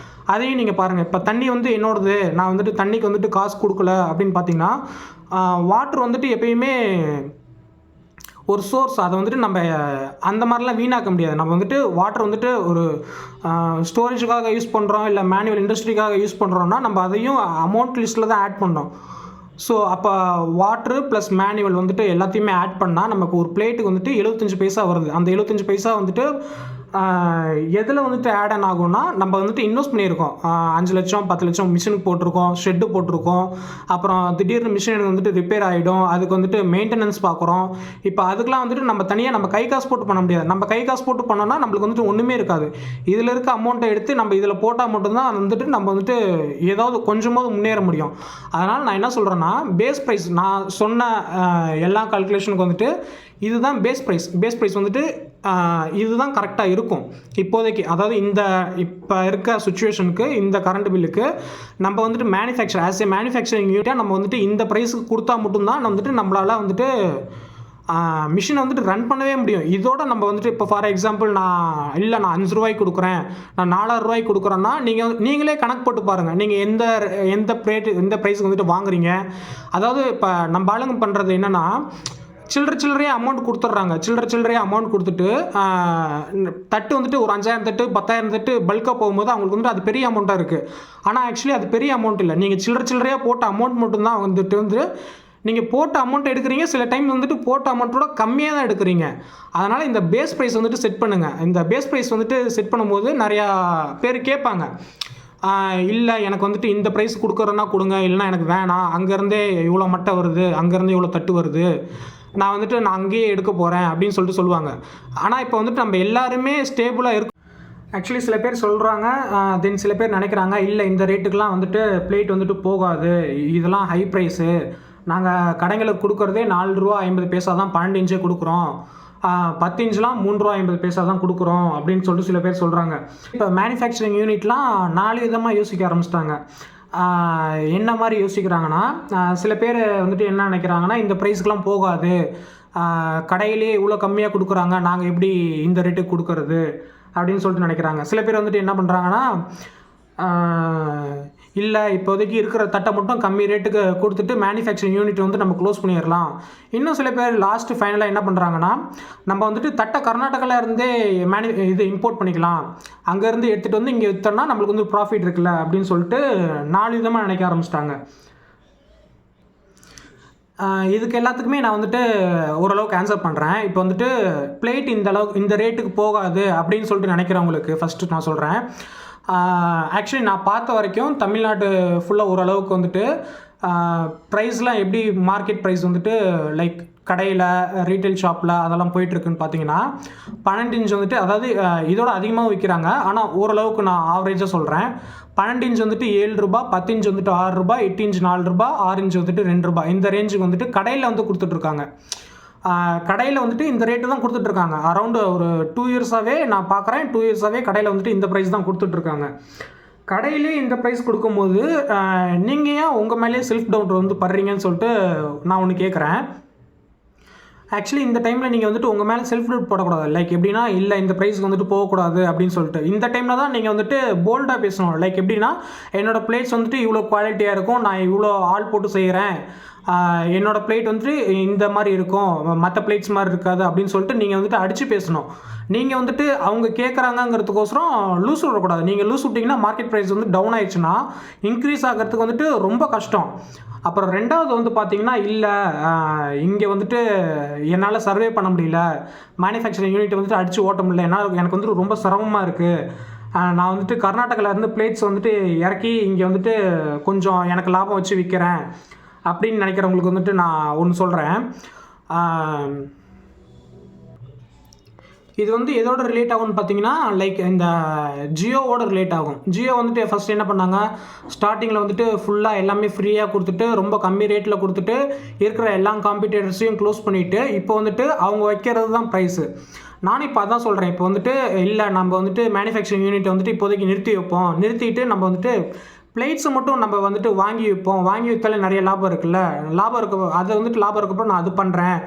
அதையும் நீங்கள் பாருங்கள். இப்போ தண்ணி வந்து என்னோடது, நான் வந்துட்டு தண்ணிக்கு வந்துட்டு காசு கொடுக்கல அப்படின்னு பார்த்தீங்கன்னா, வாட்ரு வந்துட்டு எப்பயுமே ஒரு சோர்ஸ். அதை வந்துட்டு நம்ம அந்த மாதிரிலாம் வீணாக்க முடியாது. நம்ம வந்துட்டு வாட்டர் வந்துட்டு ஒரு ஸ்டோரேஜுக்காக யூஸ் பண்ணுறோம், இல்லை மேனுவல் இண்டஸ்ட்ரிக்காக யூஸ் பண்ணுறோன்னா நம்ம அதையும் அமௌண்ட் லிஸ்ட்டில் தான் ஆட் பண்ணோம். ஸோ அப்போ வாட்ரு ப்ளஸ் மேனுவல் வந்துட்டு எல்லாத்தையுமே ஆட் பண்ணால் நமக்கு ஒரு பிளேட்டுக்கு வந்துட்டு 75 பைசா வருது. அந்த 75 பைசா வந்துட்டு எதில் வந்துட்டு ஆட் ஆன் ஆகும்னா, நம்ம வந்துட்டு இன்வெஸ்ட் பண்ணியிருக்கோம். 5 லட்சம் 10 லட்சம் மிஷினுக்கு போட்டிருக்கோம், ஷெட்டு போட்டிருக்கோம், அப்புறம் திடீர்னு மிஷின் வந்துட்டு ரிப்பேர் ஆகிடும், அதுக்கு வந்துட்டு மெயின்டெனன்ஸ் பார்க்குறோம். இப்போ அதுக்கெலாம் வந்துட்டு நம்ம தனியாக நம்ம கை காசு போட்டு பண்ண முடியாது. நம்ம கை காசு போட்டு பண்ணோன்னா நம்மளுக்கு வந்துட்டு ஒன்றுமே இருக்காது. இதில் இருக்க அமௌண்ட்டை எடுத்து நம்ம இதில் போட்டால் மட்டும்தான் வந்துட்டு நம்ம வந்துட்டு ஏதாவது கொஞ்சமாவது முன்னேற முடியும். அதனால் நான் என்ன சொல்கிறேன்னா, பேஸ் ப்ரைஸ் நான் சொன்ன எல்லா கால்குலேஷனுக்கு வந்துட்டு இதுதான் பேஸ் ப்ரைஸ். பேஸ் ப்ரைஸ் வந்துட்டு இதுதான் கரெக்டாக இருக்கும் இப்போதைக்கு. அதாவது இந்த இப்போ இருக்க சுச்சுவேஷனுக்கு, இந்த கரண்ட் பில்லுக்கு நம்ம வந்துட்டு மேனுஃபேக்சர் ஆஸ் ஏ மேனுஃபேக்சரிங் யூனிட்டாக நம்ம வந்துட்டு இந்த ப்ரைஸுக்கு கொடுத்தா மட்டும்தான் வந்துட்டு நம்மளால் வந்துட்டு மிஷினை வந்துட்டு ரன் பண்ணவே முடியும். இதோட நம்ம வந்துட்டு இப்போ ஃபார் எக்ஸாம்பிள் நான் 5 ரூபாய்க்கு கொடுக்குறேன், நான் 4,000 ரூபாய்க்கு கொடுக்குறேன்னா நீங்களே கணக்கு போட்டு பாருங்கள். நீங்கள் எந்த ப்ரைஸுக்கு வந்துட்டு வாங்குறீங்க. அதாவது இப்போ நம்ம ஆளுங்க பண்ணுறது என்னென்னா, சில்லறையாக அமௌண்ட் கொடுத்துட்றாங்க. சில்லறையாக அமௌண்ட் கொடுத்துட்டு தட்டு வந்துட்டு ஒரு 5000 தட்டு 10,000 தட்டு பல்காக போகும்போது அவங்களுக்கு வந்துட்டு அது பெரிய அமௌண்ட்டாக இருக்குது. ஆனால் ஆக்சுவலி அது பெரிய அமௌண்ட் இல்லை. நீங்கள் சில்லறையாக போட்ட அமௌண்ட் மட்டும்தான் வந்துட்டு நீங்கள் போட்ட அமௌண்ட் எடுக்கிறீங்க. சில டைம் வந்துட்டு போட்ட அமௌண்ட்டோட கம்மியாக தான் எடுக்கிறீங்க. அதனால் இந்த பேஸ் ப்ரைஸ் வந்துட்டு செட் பண்ணுங்கள். இந்த பேஸ் ப்ரைஸ் வந்துட்டு செட் பண்ணும்போது நிறையா பேர் கேட்பாங்க, இல்லை எனக்கு வந்துட்டு இந்த ப்ரைஸ் கொடுக்குறேன்னா கொடுங்க, இல்லைனா எனக்கு வேணாம், அங்கேருந்தே இவ்வளோ மட்டை வருது, அங்கேருந்தே இவ்வளோ தட்டு வருது, நான் அங்கேயே எடுக்க போகிறேன் அப்படின்னு சொல்லிட்டு சொல்லுவாங்க. ஆனால் இப்போ வந்துட்டு நம்ம எல்லாருமே ஸ்டேபிளாக இருக்கும். ஆக்சுவலி சில பேர் சொல்கிறாங்க, தென் சில பேர் நினைக்கிறாங்க, இல்லை இந்த ரேட்டுக்கெலாம் வந்துட்டு பிளேட் வந்துட்டு போகாது, இதெல்லாம் ஹை ப்ரைஸு, நாங்கள் கடைங்களுக்கு கொடுக்குறதே 4 ரூபா 50 பைசா தான், 12 இன்ச்சே கொடுக்குறோம், 10 இன்ச்லாம் 3 ரூபா 50 பைசா தான் கொடுக்குறோம் அப்படின்னு சொல்லிட்டு சில பேர் சொல்கிறாங்க. இப்போ மேனுஃபேக்சரிங் யூனிட்லாம் 4 விதமாக யோசிக்க ஆரம்பிச்சிட்டாங்க. என்ன மாதிரி யோசிக்கிறாங்கன்னா, சில பேர் வந்துட்டு என்ன நினைக்கிறாங்கன்னா, இந்த ப்ரைஸ்க்கெலாம் போகாது, கடையிலே இவ்வளோ கம்மியாக கொடுக்குறாங்க, நாங்கள் எப்படி இந்த ரேட்டுக்கு கொடுக்குறது அப்படின்னு சொல்லிட்டு நினைக்கிறாங்க. சில பேர் வந்துட்டு என்ன பண்ணுறாங்கன்னா, இல்லை இப்போதைக்கு இருக்கிற தட்டை மட்டும் கம்மி ரேட்டுக்கு கொடுத்துட்டு மேனுஃபேக்சரிங் யூனிட் வந்து நம்ம க்ளோஸ் பண்ணிடலாம். இன்னும் சில பேர் லாஸ்ட்டு ஃபைனலாக என்ன பண்ணுறாங்கன்னா, நம்ம வந்துட்டு தட்டை கர்நாடகாவில் இருந்தே இம்போர்ட் பண்ணிக்கலாம், அங்கேருந்து எடுத்துகிட்டு வந்து இங்கே விற்றோம்னா நம்மளுக்கு வந்து ப்ராஃபிட் இருக்குல்ல அப்படின்னு சொல்லிட்டு 4 விதமாக நினைக்க ஆரம்பிச்சிட்டாங்க. இதுக்கு எல்லாத்துக்குமே நான் வந்துட்டு ஓரளவுக்கு ஆன்சர் பண்ணுறேன். இப்போ வந்துட்டு பிளேட் இந்த ரேட்டுக்கு போகாது அப்படின்னு சொல்லிட்டு நினைக்கிறவங்களுக்கு ஃபஸ்ட்டு நான் சொல்கிறேன். ஆக்சுவலி நான் பார்த்த வரைக்கும் தமிழ்நாடு ஃபுல்லாக ஓரளவுக்கு வந்துட்டு ப்ரைஸ்லாம் எப்படி மார்க்கெட் ப்ரைஸ் வந்துட்டு லைக் கடையில் ரீட்டைல் ஷாப்பில் அதெல்லாம் போயிட்டுருக்குன்னு பார்த்தீங்கன்னா, 12 இன்ச் வந்துட்டு, அதாவது இதோட அதிகமாக விற்கிறாங்க, ஆனால் ஓரளவுக்கு நான் ஆவரேஜாக சொல்கிறேன். 12 இன்ச் வந்துட்டு 7 ரூபா, 10 இன்ச் வந்துட்டு 6 ரூபா, 8 இன்ச் 4 ரூபா, 6 இன்ச் வந்துட்டு 2 ரூபா, இந்த ரேஞ்சுக்கு வந்துட்டு கடையில் வந்து கொடுத்துட்ருக்காங்க. கடையில் வந்துட்டு இந்த ரேட்டு தான் கொடுத்துட்ருக்காங்க. அரௌண்டு ஒரு 2 இயர்ஸாகவே நான் பார்க்குறேன். 2 இயர்ஸாகவே கடையில் வந்துட்டு இந்த ப்ரைஸ் தான் கொடுத்துட்ருக்காங்க. கடையிலே இந்த ப்ரைஸ் கொடுக்கும்போது நீங்கள் ஏன் உங்கள் மேலேயே செல்ஃப் டவுட் வந்து படுறீங்கன்னு சொல்லிட்டு நான் ஒன்று கேட்குறேன். ஆக்சுவலி இந்த டைமில் நீங்கள் வந்துட்டு உங்கள் மேலே செல்ஃப் டவுட் போடக்கூடாது. லைக் எப்படின்னா, இல்லை இந்த ப்ரைஸ்க்கு வந்துட்டு போகக்கூடாது அப்படின்னு சொல்லிட்டு இந்த டைமில் தான் நீங்கள் வந்துட்டு போல்டாக பேசணும். லைக் எப்படின்னா, என்னோடய பிளேட்ஸ் வந்துட்டு இவ்வளோ குவாலிட்டியாக இருக்கும், நான் இவ்வளோ ஆள் போட்டு செய்கிறேன், என்னோடய பிளேட் வந்துட்டு இந்த மாதிரி இருக்கும், மற்ற பிளேட்ஸ் மாதிரி இருக்காது அப்படின்னு சொல்லிட்டு நீங்கள் வந்துட்டு அடித்து பேசணும். நீங்கள் வந்துட்டு அவங்க கேட்குறாங்கங்கிறதுக்கோசரம் லூஸ் விடக்கூடாது. நீங்கள் லூஸ் விட்டிங்கன்னா மார்க்கெட் ப்ரைஸ் வந்து டவுன் ஆயிடுச்சுன்னா இன்க்ரீஸ் ஆகிறதுக்கு வந்துட்டு ரொம்ப கஷ்டம். அப்புறம் ரெண்டாவது வந்து பார்த்திங்கன்னா, இல்லை இங்கே வந்துட்டு என்னால் சர்வே பண்ண முடியல, மேனுஃபேக்சரிங் யூனிட் வந்துட்டு அடித்து ஓட்ட முடியல, எனக்கு வந்துட்டு ரொம்ப சிரமமாக இருக்குது, நான் வந்துட்டு கர்நாடகாவிலேருந்து பிளேட்ஸ் வந்துட்டு இறக்கி இங்கே வந்துட்டு கொஞ்சம் எனக்கு லாபம் வச்சு விற்கிறேன் அப்படின்னு நினைக்கிறவங்களுக்கு வந்துட்டு நான் ஒன்று சொல்கிறேன். இது வந்து எதோட ரிலேட் ஆகும்னு பார்த்தீங்கன்னா, லைக் இந்த ஜியோவோட ரிலேட் ஆகும். ஜியோ வந்துட்டு ஃபஸ்ட் என்ன பண்ணாங்க, ஸ்டார்டிங்கில் வந்துட்டு ஃபுல்லாக எல்லாமே ஃப்ரீயாக கொடுத்துட்டு ரொம்ப கம்மி ரேட்டில் கொடுத்துட்டு இருக்கிற எல்லா காம்படிட்டர்ஸையும் க்ளோஸ் பண்ணிவிட்டு இப்போ வந்துட்டு அவங்க வைக்கிறது தான் ப்ரைஸு. நானும் இப்போ அதான் சொல்கிறேன். இப்போ வந்துட்டு இல்லை, நம்ம வந்துட்டு மேனுஃபேக்சரிங் யூனிட் வந்துட்டு இப்போதைக்கு நிறுத்திட்டு நம்ம வந்துட்டு பிளேட்ஸை மட்டும் நம்ம வந்துட்டு வாங்கி விற்றாலே நிறைய லாபம் இருக்குல்ல, அதை வந்துட்டு லாபம் இருக்கப்போ நான் அது பண்ணுறேன்,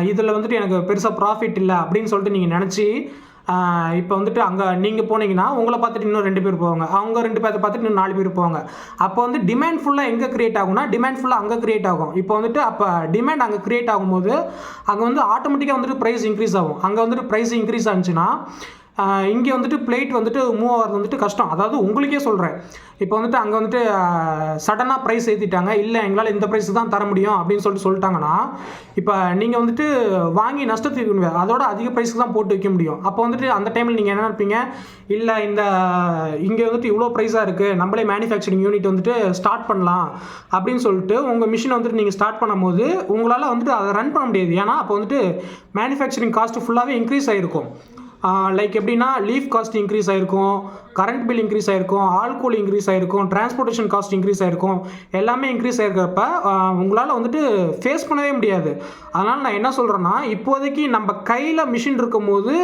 இதில் வந்துட்டு எனக்கு பெருசாக ப்ராஃபிட் இல்லை அப்படின்னு சொல்லிட்டு நீங்கள் நினச்சி இப்போ வந்துட்டு அங்கே நீங்கள் போனீங்கன்னா உங்களை பார்த்துட்டு இன்னும் 2 பேர் போவாங்க, அவங்க 2 பேரை பார்த்துட்டு இன்னும் 4 பேர் போவாங்க. அப்போ வந்து டிமாண்ட் ஃபுல்லாக எங்கே க்ரியேட் ஆகும்னா, டிமாண்ட் ஃபுல்லாக அங்கே க்ரியேட் ஆகும். இப்போ வந்துட்டு அப்போ டிமாண்ட் அங்கே க்ரியேட் ஆகும்போது அங்கே வந்து ஆட்டோமேட்டிக்காக வந்துட்டு ப்ரைஸ் இன்க்ரீஸ் ஆகும். அங்கே வந்துட்டு ப்ரைஸ் இன்க்ரீஸ் ஆச்சுன்னா இங்கே வந்துட்டு பிளேட் வந்துட்டு மூவ் ஆகிறது வந்துட்டு கஷ்டம். அதாவது உங்களுக்கே சொல்கிறேன், இப்போ வந்துட்டு அங்கே வந்துட்டு சடனாக ப்ரைஸ் ஏற்றிட்டாங்க, இல்லை எங்களால் இந்த ப்ரைஸுக்கு தான் தர முடியும் அப்படின்னு சொல்லிட்டாங்கன்னா, இப்போ நீங்கள் வந்துட்டு வாங்கி நஷ்டத்துக்கு முடியாது, அதோட அதிக ப்ரைஸுக்கு தான் போட்டு வைக்க முடியும். அப்போ வந்துட்டு அந்த டைமில் நீங்கள் என்ன நினைப்பீங்க, இல்லை இங்கே வந்துட்டு இவ்வளோ ப்ரைஸாக இருக்குது, நம்மளே மேனுஃபேக்சரிங் யூனிட் வந்துட்டு ஸ்டார்ட் பண்ணலாம் அப்படின்னு சொல்லிட்டு உங்கள் மிஷினை வந்துட்டு நீங்கள் ஸ்டார்ட் பண்ணும்போது உங்களால் வந்துட்டு அதை ரன் பண்ண முடியாது. ஏன்னா அப்போ வந்துட்டு மேனுஃபேக்சரிங் காஸ்ட்டு ஃபுல்லாகவே இன்க்ரீஸ் ஆகிருக்கும். லைக் எப்படின்னா, லீஃப் காஸ்ட் இன்க்ரீஸ் ஆகிருக்கும், கரண்ட் பில் இன்க்ரீஸ் ஆகிருக்கும், ஆல் கூல் இன்க்ரீஸ் ஆகிருக்கும், டிரான்ஸ்போர்ட்டேஷன் காஸ்ட் இன்க்ரீஸ் ஆகிருக்கும், எல்லாமே இன்க்ரீஸ் ஆகிருக்கிறப்ப உங்களால் வந்துட்டு ஃபேஸ் பண்ணவே முடியாது. அதனால் நான் என்ன சொல்கிறேன்னா, இப்போதைக்கு நம்ம கையில் மிஷின் இருக்கும்போது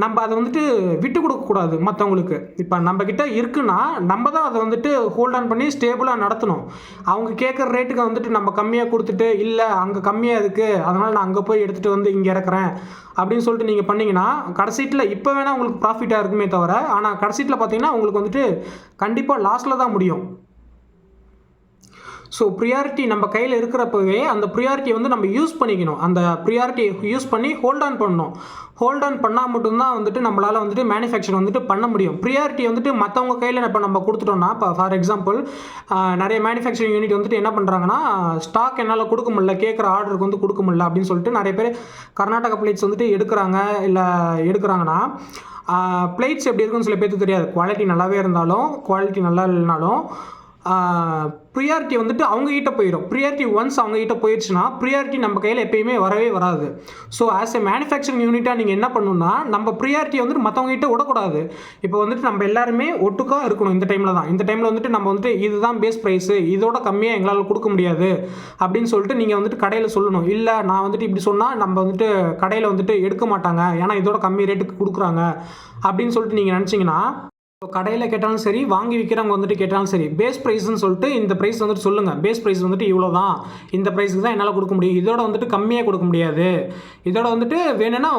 நம்ம அதை வந்துட்டு விட்டு கொடுக்கக்கூடாது மற்றவங்களுக்கு. இப்போ நம்மக்கிட்ட இருக்குன்னா நம்ம தான் அதை வந்துட்டு ஹோல்ட் ஆன் பண்ணி ஸ்டேபிளாக நடத்தணும். அவங்க கேட்குற ரேட்டுக்கு வந்துட்டு நம்ம கம்மியாக கொடுத்துட்டு, இல்லை அங்கே கம்மியாக இருக்குது அதனால் நான் அங்கே போய் எடுத்துகிட்டு வந்து இங்கே இறக்குறேன் அப்படின்னு சொல்லிட்டு நீங்கள் பண்ணிங்கன்னா கடைசீட்டில் இப்போ வேணால் உங்களுக்கு ப்ராஃபிட்டாக இருக்குமே தவிர, ஆனால் கடைசீட்டில் பார்த்தீங்கன்னா உங்களுக்கு வந்துட்டு கண்டிப்பாக லாஸில் தான் முடியும். ஸோ ப்ரியாரிட்டி நம்ம கையில் இருக்கிறப்பவே அந்த ப்ரியாரிட்டியை வந்து நம்ம யூஸ் பண்ணிக்கணும். அந்த ப்ரியாரிட்டியை யூஸ் பண்ணி ஹோல்ட் ஆன் பண்ணணும். ஹோல்ட் ஆன் பண்ணால் மட்டும்தான் வந்துட்டு நம்மளால் வந்துட்டு மேனுஃபேக்சர் வந்துட்டு பண்ண முடியும். ப்ரியாரிட்டி வந்துட்டு மற்றவங்க கையில் இப்போ நம்ம கொடுத்துட்டோம்னா, இப்போ ஃபார் எக்ஸாம்பிள் நிறைய மேனுஃபேக்சரிங் யூனிட் வந்துட்டு என்ன பண்ணுறாங்கன்னா, ஸ்டாக் என்னால் கொடுக்க முடியல, கேட்குற ஆர்டருக்கு வந்து கொடுக்க முடியல அப்படின்னு சொல்லிட்டு நிறைய பேர் கர்நாடகா பிளேட்ஸ் வந்துட்டு எடுக்கிறாங்க. இல்லை எடுக்கிறாங்கன்னா பிளேட்ஸ் எப்படி இருக்குன்னு சில பேருக்கு தெரியாது. குவாலிட்டி நல்லாவே இருந்தாலும் குவாலிட்டி நல்லா இல்லைனாலும் ப்ரியாரிட்டி வந்துட்டு அவங்ககிட்ட போயிடும். ப்ரியாரிட்டி ஒன்ஸ் அவங்ககிட்ட போயிடுச்சுன்னா ப்ரியாரிட்டி நம்ம கையில் எப்பயுமே வரவே வராது. ஸோ ஆஸ் எ மேனுஃபேக்சரிங் யூனிட்டாக நீங்கள் என்ன பண்ணணும்னா, நம்ம ப்ரியாரிட்டியை வந்துட்டு மற்றவங்ககிட்ட விடக்கூடாது. இப்போ வந்துட்டு நம்ம எல்லாருமே ஒட்டுக்காக இருக்கணும். இந்த டைமில் வந்துட்டு நம்ம வந்துட்டு இதுதான் பேஸ் ப்ரைஸு, இதோட கம்மியாக எங்களால் கொடுக்க முடியாது அப்படின்னு சொல்லிட்டு நீங்கள் வந்துட்டு கடையில் சொல்லணும். இல்லை நான் வந்துட்டு இப்படி சொன்னால் நம்ம வந்துட்டு கடையில் வந்துட்டு எடுக்க மாட்டாங்க, ஏன்னா இதோட கம்மி ரேட்டுக்கு கொடுக்குறாங்க அப்படின்னு சொல்லிட்டு நீங்கள் நினச்சிங்கன்னா, இப்போ கடையில் கேட்டாலும் சரி, வாங்கி விற்கிறவங்க வந்துட்டு கேட்டாலும் சரி, பேஸ் ப்ரைஸ்ன்னு சொல்லிட்டு இந்த ப்ரைஸ் வந்துட்டு சொல்லுங்கள். பேஸ் ப்ரைஸ் வந்துட்டு இவ்வளோ தான், இந்த ப்ரைஸுக்கு தான் என்னால் கொடுக்க முடியும், இதோட வந்துட்டு கம்மியாக கொடுக்க முடியாது, இதோட வந்துட்டு வேணும்னா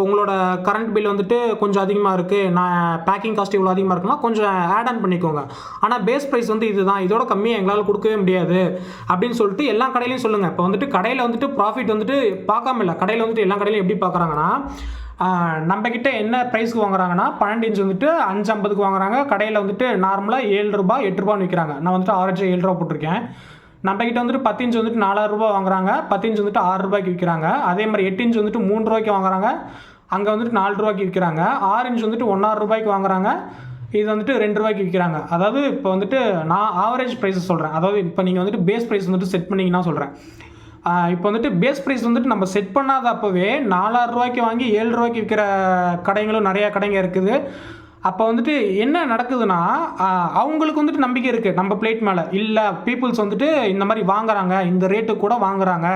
உங்களோட கரண்ட் பில் வந்துட்டு கொஞ்சம் அதிகமாக இருக்குது, நான் பேக்கிங் காஸ்ட் இவ்வளோ அதிகமாக இருக்குன்னா கொஞ்சம் ஆட் ஆன் பண்ணிக்கோங்க, ஆனால் பேஸ் ப்ரைஸ் வந்து இதுதான், இதோட கம்மியாக எங்களால் கொடுக்கவே முடியாது அப்படின்னு சொல்லிட்டு எல்லா கடையிலையும் சொல்லுங்கள். இப்போ வந்துட்டு கடையில் வந்துட்டு ப்ராஃபிட் வந்துட்டு பார்க்காம இல்லை, கடையில் வந்துட்டு எல்லா கடையிலையும் எப்படி பார்க்குறாங்கன்னா, நம்மக்கிட்ட என்ன ப்ரைஸ்க்கு வாங்குறாங்கன்னா 12 இன்ச் வந்துட்டு 550க்கு வாங்குறாங்க. கடையில் வந்துட்டு நார்மலாக 7 ரூபாய் 8 ரூபான்னு விற்கிறாங்க. நான் வந்துட்டு ஆவரேஜ் 7 ரூபா போட்டிருக்கேன். நம்மக்கிட்ட வந்துட்டு 10 இன்ச் வந்துட்டு 4000 ரூபா வாங்குறாங்க, 10 இன்ச் வந்துட்டு 6 ரூபாய்க்கு விற்கிறாங்க. அதே மாதிரி 8 இன்ச் வந்துட்டு 3 ரூபாய்க்கு வாங்குறாங்க, அங்கே வந்துட்டு 4 ரூபாய்க்கு விற்கிறாங்க. 6 இன்ச் வந்துட்டு 1.5 ரூபாய்க்கு வாங்குறாங்க, இது வந்துட்டு 2 ரூபாய்க்கு விற்கிறாங்க. அதாவது இப்போ வந்துட்டு நான் ஆவரேஜ் ப்ரைஸஸ் சொல்கிறேன். அதாவது இப்போ நீங்கள் வந்துட்டு பேஸ் ப்ரைஸ் வந்துட்டு செட் பண்ணிங்கன்னா சொல்கிறேன். இப்போ வந்துட்டு பேஸ் ப்ரைஸ் வந்துட்டு நம்ம செட் பண்ணாத அப்போவே 4000 ரூபாய்க்கு வாங்கி 7 ரூபாய்க்கு விற்கிற கடைங்களும் நிறையா கடைங்க இருக்குது. அப்போ வந்துட்டு என்ன நடக்குதுன்னா, அவங்களுக்கு வந்துட்டு நம்பிக்கை இருக்குது நம்ம பிளேட் மேலே. இல்லை பீப்புள்ஸ் வந்துட்டு இந்த மாதிரி வாங்குறாங்க, இந்த ரேட்டு கூட வாங்குறாங்க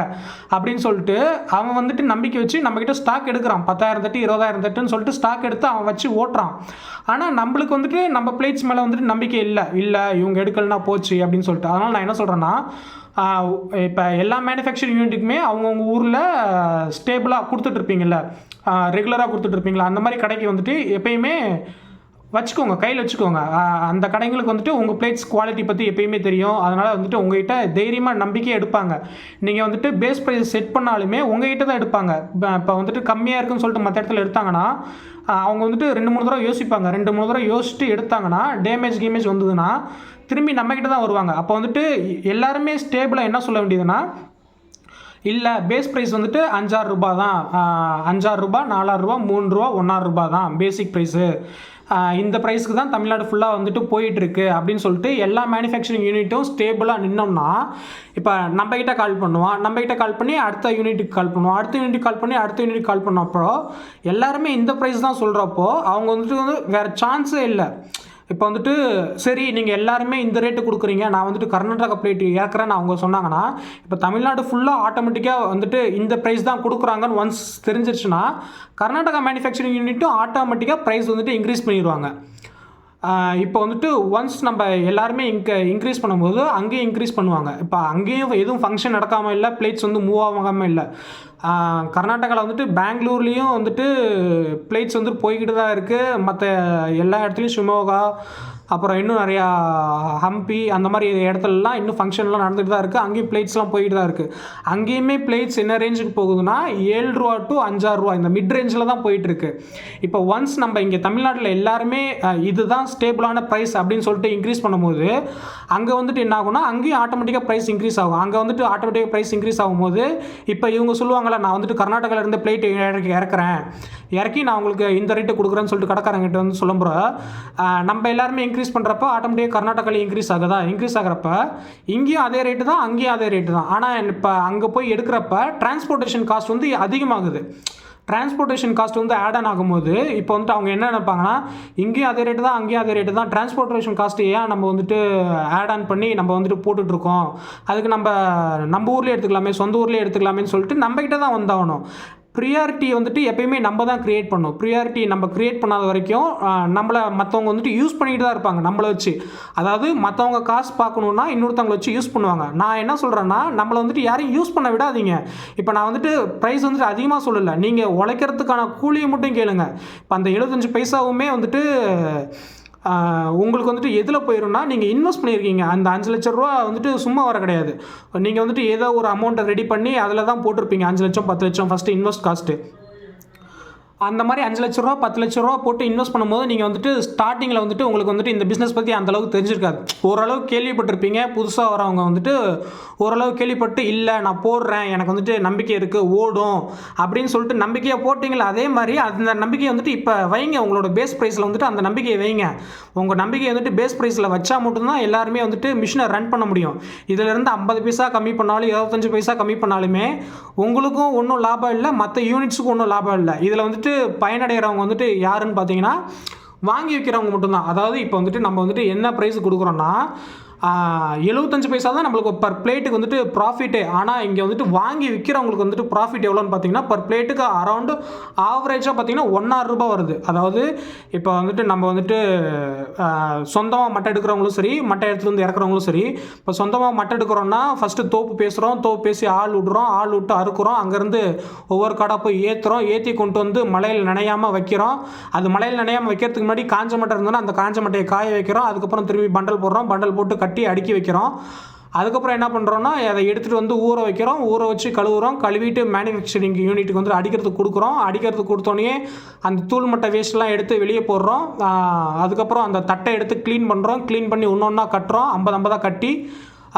அப்படின்னு சொல்லிட்டு அவன் வந்துட்டு நம்பிக்கை வச்சு நம்மக்கிட்ட ஸ்டாக் எடுக்கிறான். 10,000 தட்டு 20,000 தட்டுன்னு சொல்லிட்டு ஸ்டாக் எடுத்து அவன் வச்சு ஓட்டுறான். ஆனால் நம்மளுக்கு வந்துட்டு நம்ம பிளேட்ஸ் மேலே வந்துட்டு நம்பிக்கை இல்லை இவங்க எடுக்கலைன்னா போச்சு அப்படின்னு சொல்லிட்டு. அதனால் நான் என்ன சொல்கிறேன்னா, இப்போ எல்லா மேனுஃபேக்சரிங் யூனிட்டுக்குமே அவங்கவுங்க ஊரில் ஸ்டேபிளாக கொடுத்துட்ருப்பீங்கள்ல, ரெகுலராக கொடுத்துட்ருப்பீங்களா, அந்த மாதிரி கடைக்கு வந்துட்டு எப்பயுமே வச்சுக்கோங்க, கையில் வச்சுக்கோங்க. அந்த கடைங்களுக்கு வந்துட்டு உங்கள் பிளேட்ஸ் குவாலிட்டி பற்றி எப்பயுமே தெரியும். அதனால் வந்துட்டு உங்கள்கிட்ட தைரியமாக நம்பிக்கையாக எடுப்பாங்க. நீங்கள் வந்துட்டு பேஸ் ப்ரைஸ் செட் பண்ணாலுமே உங்கள்கிட்ட தான் எடுப்பாங்க. இப்போ வந்துட்டு கம்மியாக இருக்குன்னு சொல்லிட்டு மற்ற இடத்துல எடுத்தாங்கன்னா அவங்க வந்துட்டு 2-3 தடவை யோசிப்பாங்க. 2-3 தடவை யோசிச்சுட்டு எடுத்தாங்கன்னா டேமேஜ் வந்ததுன்னா திரும்பி நம்மக்கிட்ட தான் வருவாங்க. அப்போ வந்துட்டு எல்லாருமே ஸ்டேபிளாக என்ன சொல்ல வேண்டியதுன்னா, இல்லை பேஸ் ப்ரைஸ் வந்துட்டு 5-6 ரூபா தான், 5-6 ரூபா 4 ரூபா 3 ரூபா 1.5 ரூபா தான் பேசிக் ப்ரைஸு, இந்த ப்ரைஸ்க்கு தான் தமிழ்நாடு ஃபுல்லாக வந்துட்டு போயிட்டுருக்கு அப்படின்னு சொல்லிட்டு எல்லா மேனுஃபேக்சரிங் யூனிட்டும் ஸ்டேபிளாக நின்னோம்னா, இப்போ நம்மகிட்ட கால் பண்ணுவான், நம்மகிட்ட கால் பண்ணி அடுத்த யூனிட்டுக்கு கால் பண்ணுவோம், அடுத்த யூனிட்டுக்கு கால் பண்ணி அடுத்த யூனிட்டுக்கு கால் பண்ணப்போ எல்லாருமே இந்த ப்ரைஸ் தான் சொல்கிறப்போ அவங்க வந்துட்டு வேறு சான்ஸே இல்லை. இப்போ வந்துட்டு சரி நீங்கள் எல்லாருமே இந்த ரேட்டு கொடுக்குறீங்க, நான் வந்துட்டு கர்நாடகா பிளேட் ஏற்கிறேன்னு அவங்க சொன்னாங்கன்னா, இப்போ தமிழ்நாடு ஃபுல்லாக ஆட்டோமேட்டிக்காக வந்துட்டு இந்த ப்ரைஸ் தான் கொடுக்குறாங்கன்னு ஒன்ஸ் தெரிஞ்சிருச்சுன்னா கர்நாடகா மேனுஃபேக்சரிங் யூனிட்டும் ஆட்டோமேட்டிக்காக ப்ரைஸ் வந்துட்டு இன்க்ரீஸ் பண்ணிடுவாங்க. இப்போ வந்துட்டு ஒன்ஸ் நம்ம எல்லாருமே இன்க்ரீஸ் பண்ணும்போது அங்கேயும் இன்க்ரீஸ் பண்ணுவாங்க. இப்போ அங்கேயும் எதுவும் ஃபங்க்ஷன் நடக்காமல் இல்லை, பிளேட்ஸ் வந்து மூவ் ஆகாமல் இல்லை. கர்நாடகாவில் வந்துட்டு பெங்களூர்லேயும் வந்துட்டு பிளேட்ஸ் வந்து போய்கிட்டு தான் இருக்குது. மற்ற எல்லா இடத்துலையும் ஷிமோகா, அப்புறம் இன்னும் நிறையா ஹம்பி அந்த மாதிரி இடத்துலலாம் இன்னும் ஃபங்க்ஷன்லாம் நடந்துகிட்டு தான் இருக்குது. அங்கேயும் பிளேட்ஸ்லாம் போய்கிட்டு தான் இருக்குது. அங்கேயுமே பிளேட்ஸ் என்ன ரேஞ்சுக்கு போகுதுன்னா 7 ரூபா டு 5-6 ரூபா இந்த மிட் ரேஞ்சில் தான் போயிட்டுருக்கு. இப்போ ஒன்ஸ் நம்ம இங்கே தமிழ்நாட்டில் எல்லாருமே இதுதான் ஸ்டேபிளான ப்ரைஸ் அப்படின்னு சொல்லிட்டு இன்க்ரீஸ் பண்ணும்போது அங்கே வந்துட்டு என்ன ஆகும்னா அங்கேயும் ஆட்டோமேட்டிக்காக ப்ரைஸ் இன்க்ரீஸ் ஆகும். அங்கே வந்துட்டு ஆட்டோமேட்டிக்காக ப்ரைஸ் இன்க்ரீஸ் ஆகும்போது இப்போ இவங்க சொல்லுவாங்கள்ல, நான் வந்துட்டு கர்நாடகாவில் இருந்து பிளேட் இறக்கி நான் உங்களுக்கு இந்த ரேட்டு கொடுக்குறேன்னு சொல்லிட்டு கடைக்காரங்கிட்ட வந்து சொல்லும்போது நம்ம எல்லாருமே இன்க்ரீஸ் பண்ணுறப்ப ஆட்டோமேட்டிக்காக கர்நாடகாவில் இன்க்ரீஸ் ஆகிறப்ப இங்கேயும் அதே ரேட்டு தான், அங்கேயும் அதே ரேட்டு தான். ஆனால் இப்போ அங்கே போய் எடுக்கிறப்ப டிரான்ஸ்போர்ட்டேஷன் காஸ்ட் வந்து அதிகமாகுது. டிரான்ஸ்போர்ட்டேஷன் காஸ்ட் வந்து ஆட் ஆன் ஆகும்போது இப்போ வந்துட்டு அவங்க என்ன நினைப்பாங்கன்னா, இங்கேயும் அதே ரேட்டு தான், அங்கேயும் அதே ரேட்டு தான், டிரான்ஸ்போர்ட்டேஷன் காஸ்ட்டு ஏன் நம்ம வந்துட்டு ஆட் ஆன் பண்ணி நம்ம வந்துட்டு போட்டுட்ருக்கோம், அதுக்கு நம்ம ஊர்லேயே எடுத்துக்கலாமே, சொந்த ஊர்லேயே எடுத்துக்கலாமேன்னு சொல்லிட்டு நம்மகிட்ட தான் வந்தாகணும். ப்ரியாரிட்டி வந்துட்டு எப்பயுமே நம்ம தான் க்ரியேட் பண்ணணும். ப்ரியாரிட்டி நம்ம க்ரியேட் பண்ணாத வரைக்கும் நம்மளை மற்றவங்க வந்துட்டு யூஸ் பண்ணிட்டு தான் இருப்பாங்க நம்மளை வச்சு. அதாவது மற்றவங்க காசு பார்க்கணுன்னா இன்னொருத்தவங்களை வச்சு யூஸ் பண்ணுவாங்க. நான் என்ன சொல்கிறேன்னா, நம்மளை வந்துட்டு யாரையும் யூஸ் பண்ண விடாதீங்க. இப்போ நான் வந்துட்டு ப்ரைஸ் வந்துட்டு அதிகமாக சொல்லலை, நீங்கள் உழைக்கிறதுக்கான கூலியை மட்டும் கேளுங்க. இப்போ அந்த 75 பைசாவுமே வந்துட்டு உங்களுக்கு வந்துட்டு எதில் போயிரும்னா, நீங்கள் இன்வெஸ்ட் பண்ணியிருக்கீங்க. அந்த 5,00,000 வந்துட்டு சும்மா வர கிடையாது. நீங்கள் வந்துட்டு ஏதோ ஒரு அமௌண்ட்டை ரெடி பண்ணி அதில் தான் போட்டிருப்பீங்க. 5,00,000 10,00,000 ஃபஸ்ட்டு இன்வெஸ்ட் காஸ்ட்டு. அந்த மாதிரி 5,00,000 10,00,000 போட்டு இன்வெஸ்ட் பண்ணும்போது நீங்கள் வந்துட்டு ஸ்டார்டிங்கில் வந்துட்டு உங்களுக்கு வந்துட்டு இந்த பிஸ்னஸ் பற்றி அந்தளவுக்கு தெரிஞ்சிருக்காது. ஓரளவு கேள்விப்பட்டிருப்பீங்க. புதுசாக வரவங்க வந்துட்டு ஓரளவு கேள்விப்பட்டு, இல்லை நான் போடுறேன், எனக்கு வந்துட்டு நம்பிக்கை இருக்குது, ஓடும் அப்படின்னு சொல்லிட்டு நம்பிக்கையை போட்டிங்களா, அதே மாதிரி அந்த நம்பிக்கையை வந்துட்டு இப்போ வைங்க. உங்களோட பேஸ் ப்ரைஸில் வந்துட்டு அந்த நம்பிக்கையை வைங்க. உங்கள் நம்பிக்கையை வந்துட்டு பேஸ் ப்ரைஸில் வச்சா மட்டும்தான் எல்லாருமே வந்துட்டு மிஷினை ரன் பண்ண முடியும். இதிலேருந்து 50 பைசா கம்மி பண்ணாலும் 25 பைசா கம்மி பண்ணாலுமே உங்களுக்கும் ஒன்றும் லாபம் இல்லை, மற்ற யூனிட்ஸுக்கும் ஒன்றும் லாபம் இல்லை. இதில் வந்துட்டு பயனடைகிறவங்க வந்துட்டு யாருன்னு பார்த்தீங்கன்னா வாங்கி வைக்கிறவங்க மட்டும்தான். அதாவது இப்போ வந்துட்டு நம்ம வந்துட்டு என்ன ப்ரைஸ் கொடுக்குறோன்னா 75 பைசா தான் நம்மளுக்கு பர் பிளேட்டுக்கு வந்துட்டு ப்ராஃபிட்டே. ஆனால் இங்கே வந்துட்டு வாங்கி விற்கிறவங்களுக்கு வந்துட்டு ப்ராஃபிட் எவ்வளோன்னு பார்த்தீங்கன்னா பர் பிளேட்டுக்கு அரௌண்டு ஆவரேஜாக பார்த்தீங்கன்னா ₹1.6 வருது. அதாவது இப்போ வந்துட்டு நம்ம வந்துட்டு சொந்தமாக மட்டை எடுக்கிறவங்களும் சரி, மட்டை எடுத்துகிட்டு வந்து இறக்குறவங்களும் சரி, இப்போ சொந்தமாக மட்டை எடுக்கிறோன்னா ஃபஸ்ட்டு தோப்பு பேசுகிறோம், தோப்பு பேசி ஆள் விட்றோம், ஆள் விட்டு அறுக்கிறோம், அங்கேருந்து ஒவ்வொரு காடாக போய் ஏற்றி கொண்டு வந்து மலையில் நனையாமல் வைக்கிறோம். அது மலையில் நனையாமல் வைக்கிறதுக்கு முன்னாடி காஞ்ச மட்டை இருந்தோன்னா அந்த காஞ்ச மட்டையை காய வைக்கிறோம். அதுக்கப்புறம் திரும்பி பண்டல் போடுறோம், பண்டல் போட்டு கட்டி அடுக்கி வைக்கிறோம். அதுக்கப்புறம் என்ன பண்ணுறோன்னா அதை எடுத்துகிட்டு வந்து ஊற வைக்கிறோம், ஊற வச்சு கழுவுறோம், கழுவிட்டு மேனுஃபேக்சரிங் யூனிட்டுக்கு வந்து அடிக்கிறதுக்கு கொடுக்குறோம். அடிக்கிறதுக்கு கொடுத்தோன்னே அந்த தூள் மட்டை வேஸ்ட்லாம் எடுத்து வெளியே போடுறோம். அதுக்கப்புறம் அந்த தட்டை எடுத்து க்ளீன் பண்ணுறோம், க்ளீன் பண்ணி ஒன்றா கட்டுறோம், 50 கட்டி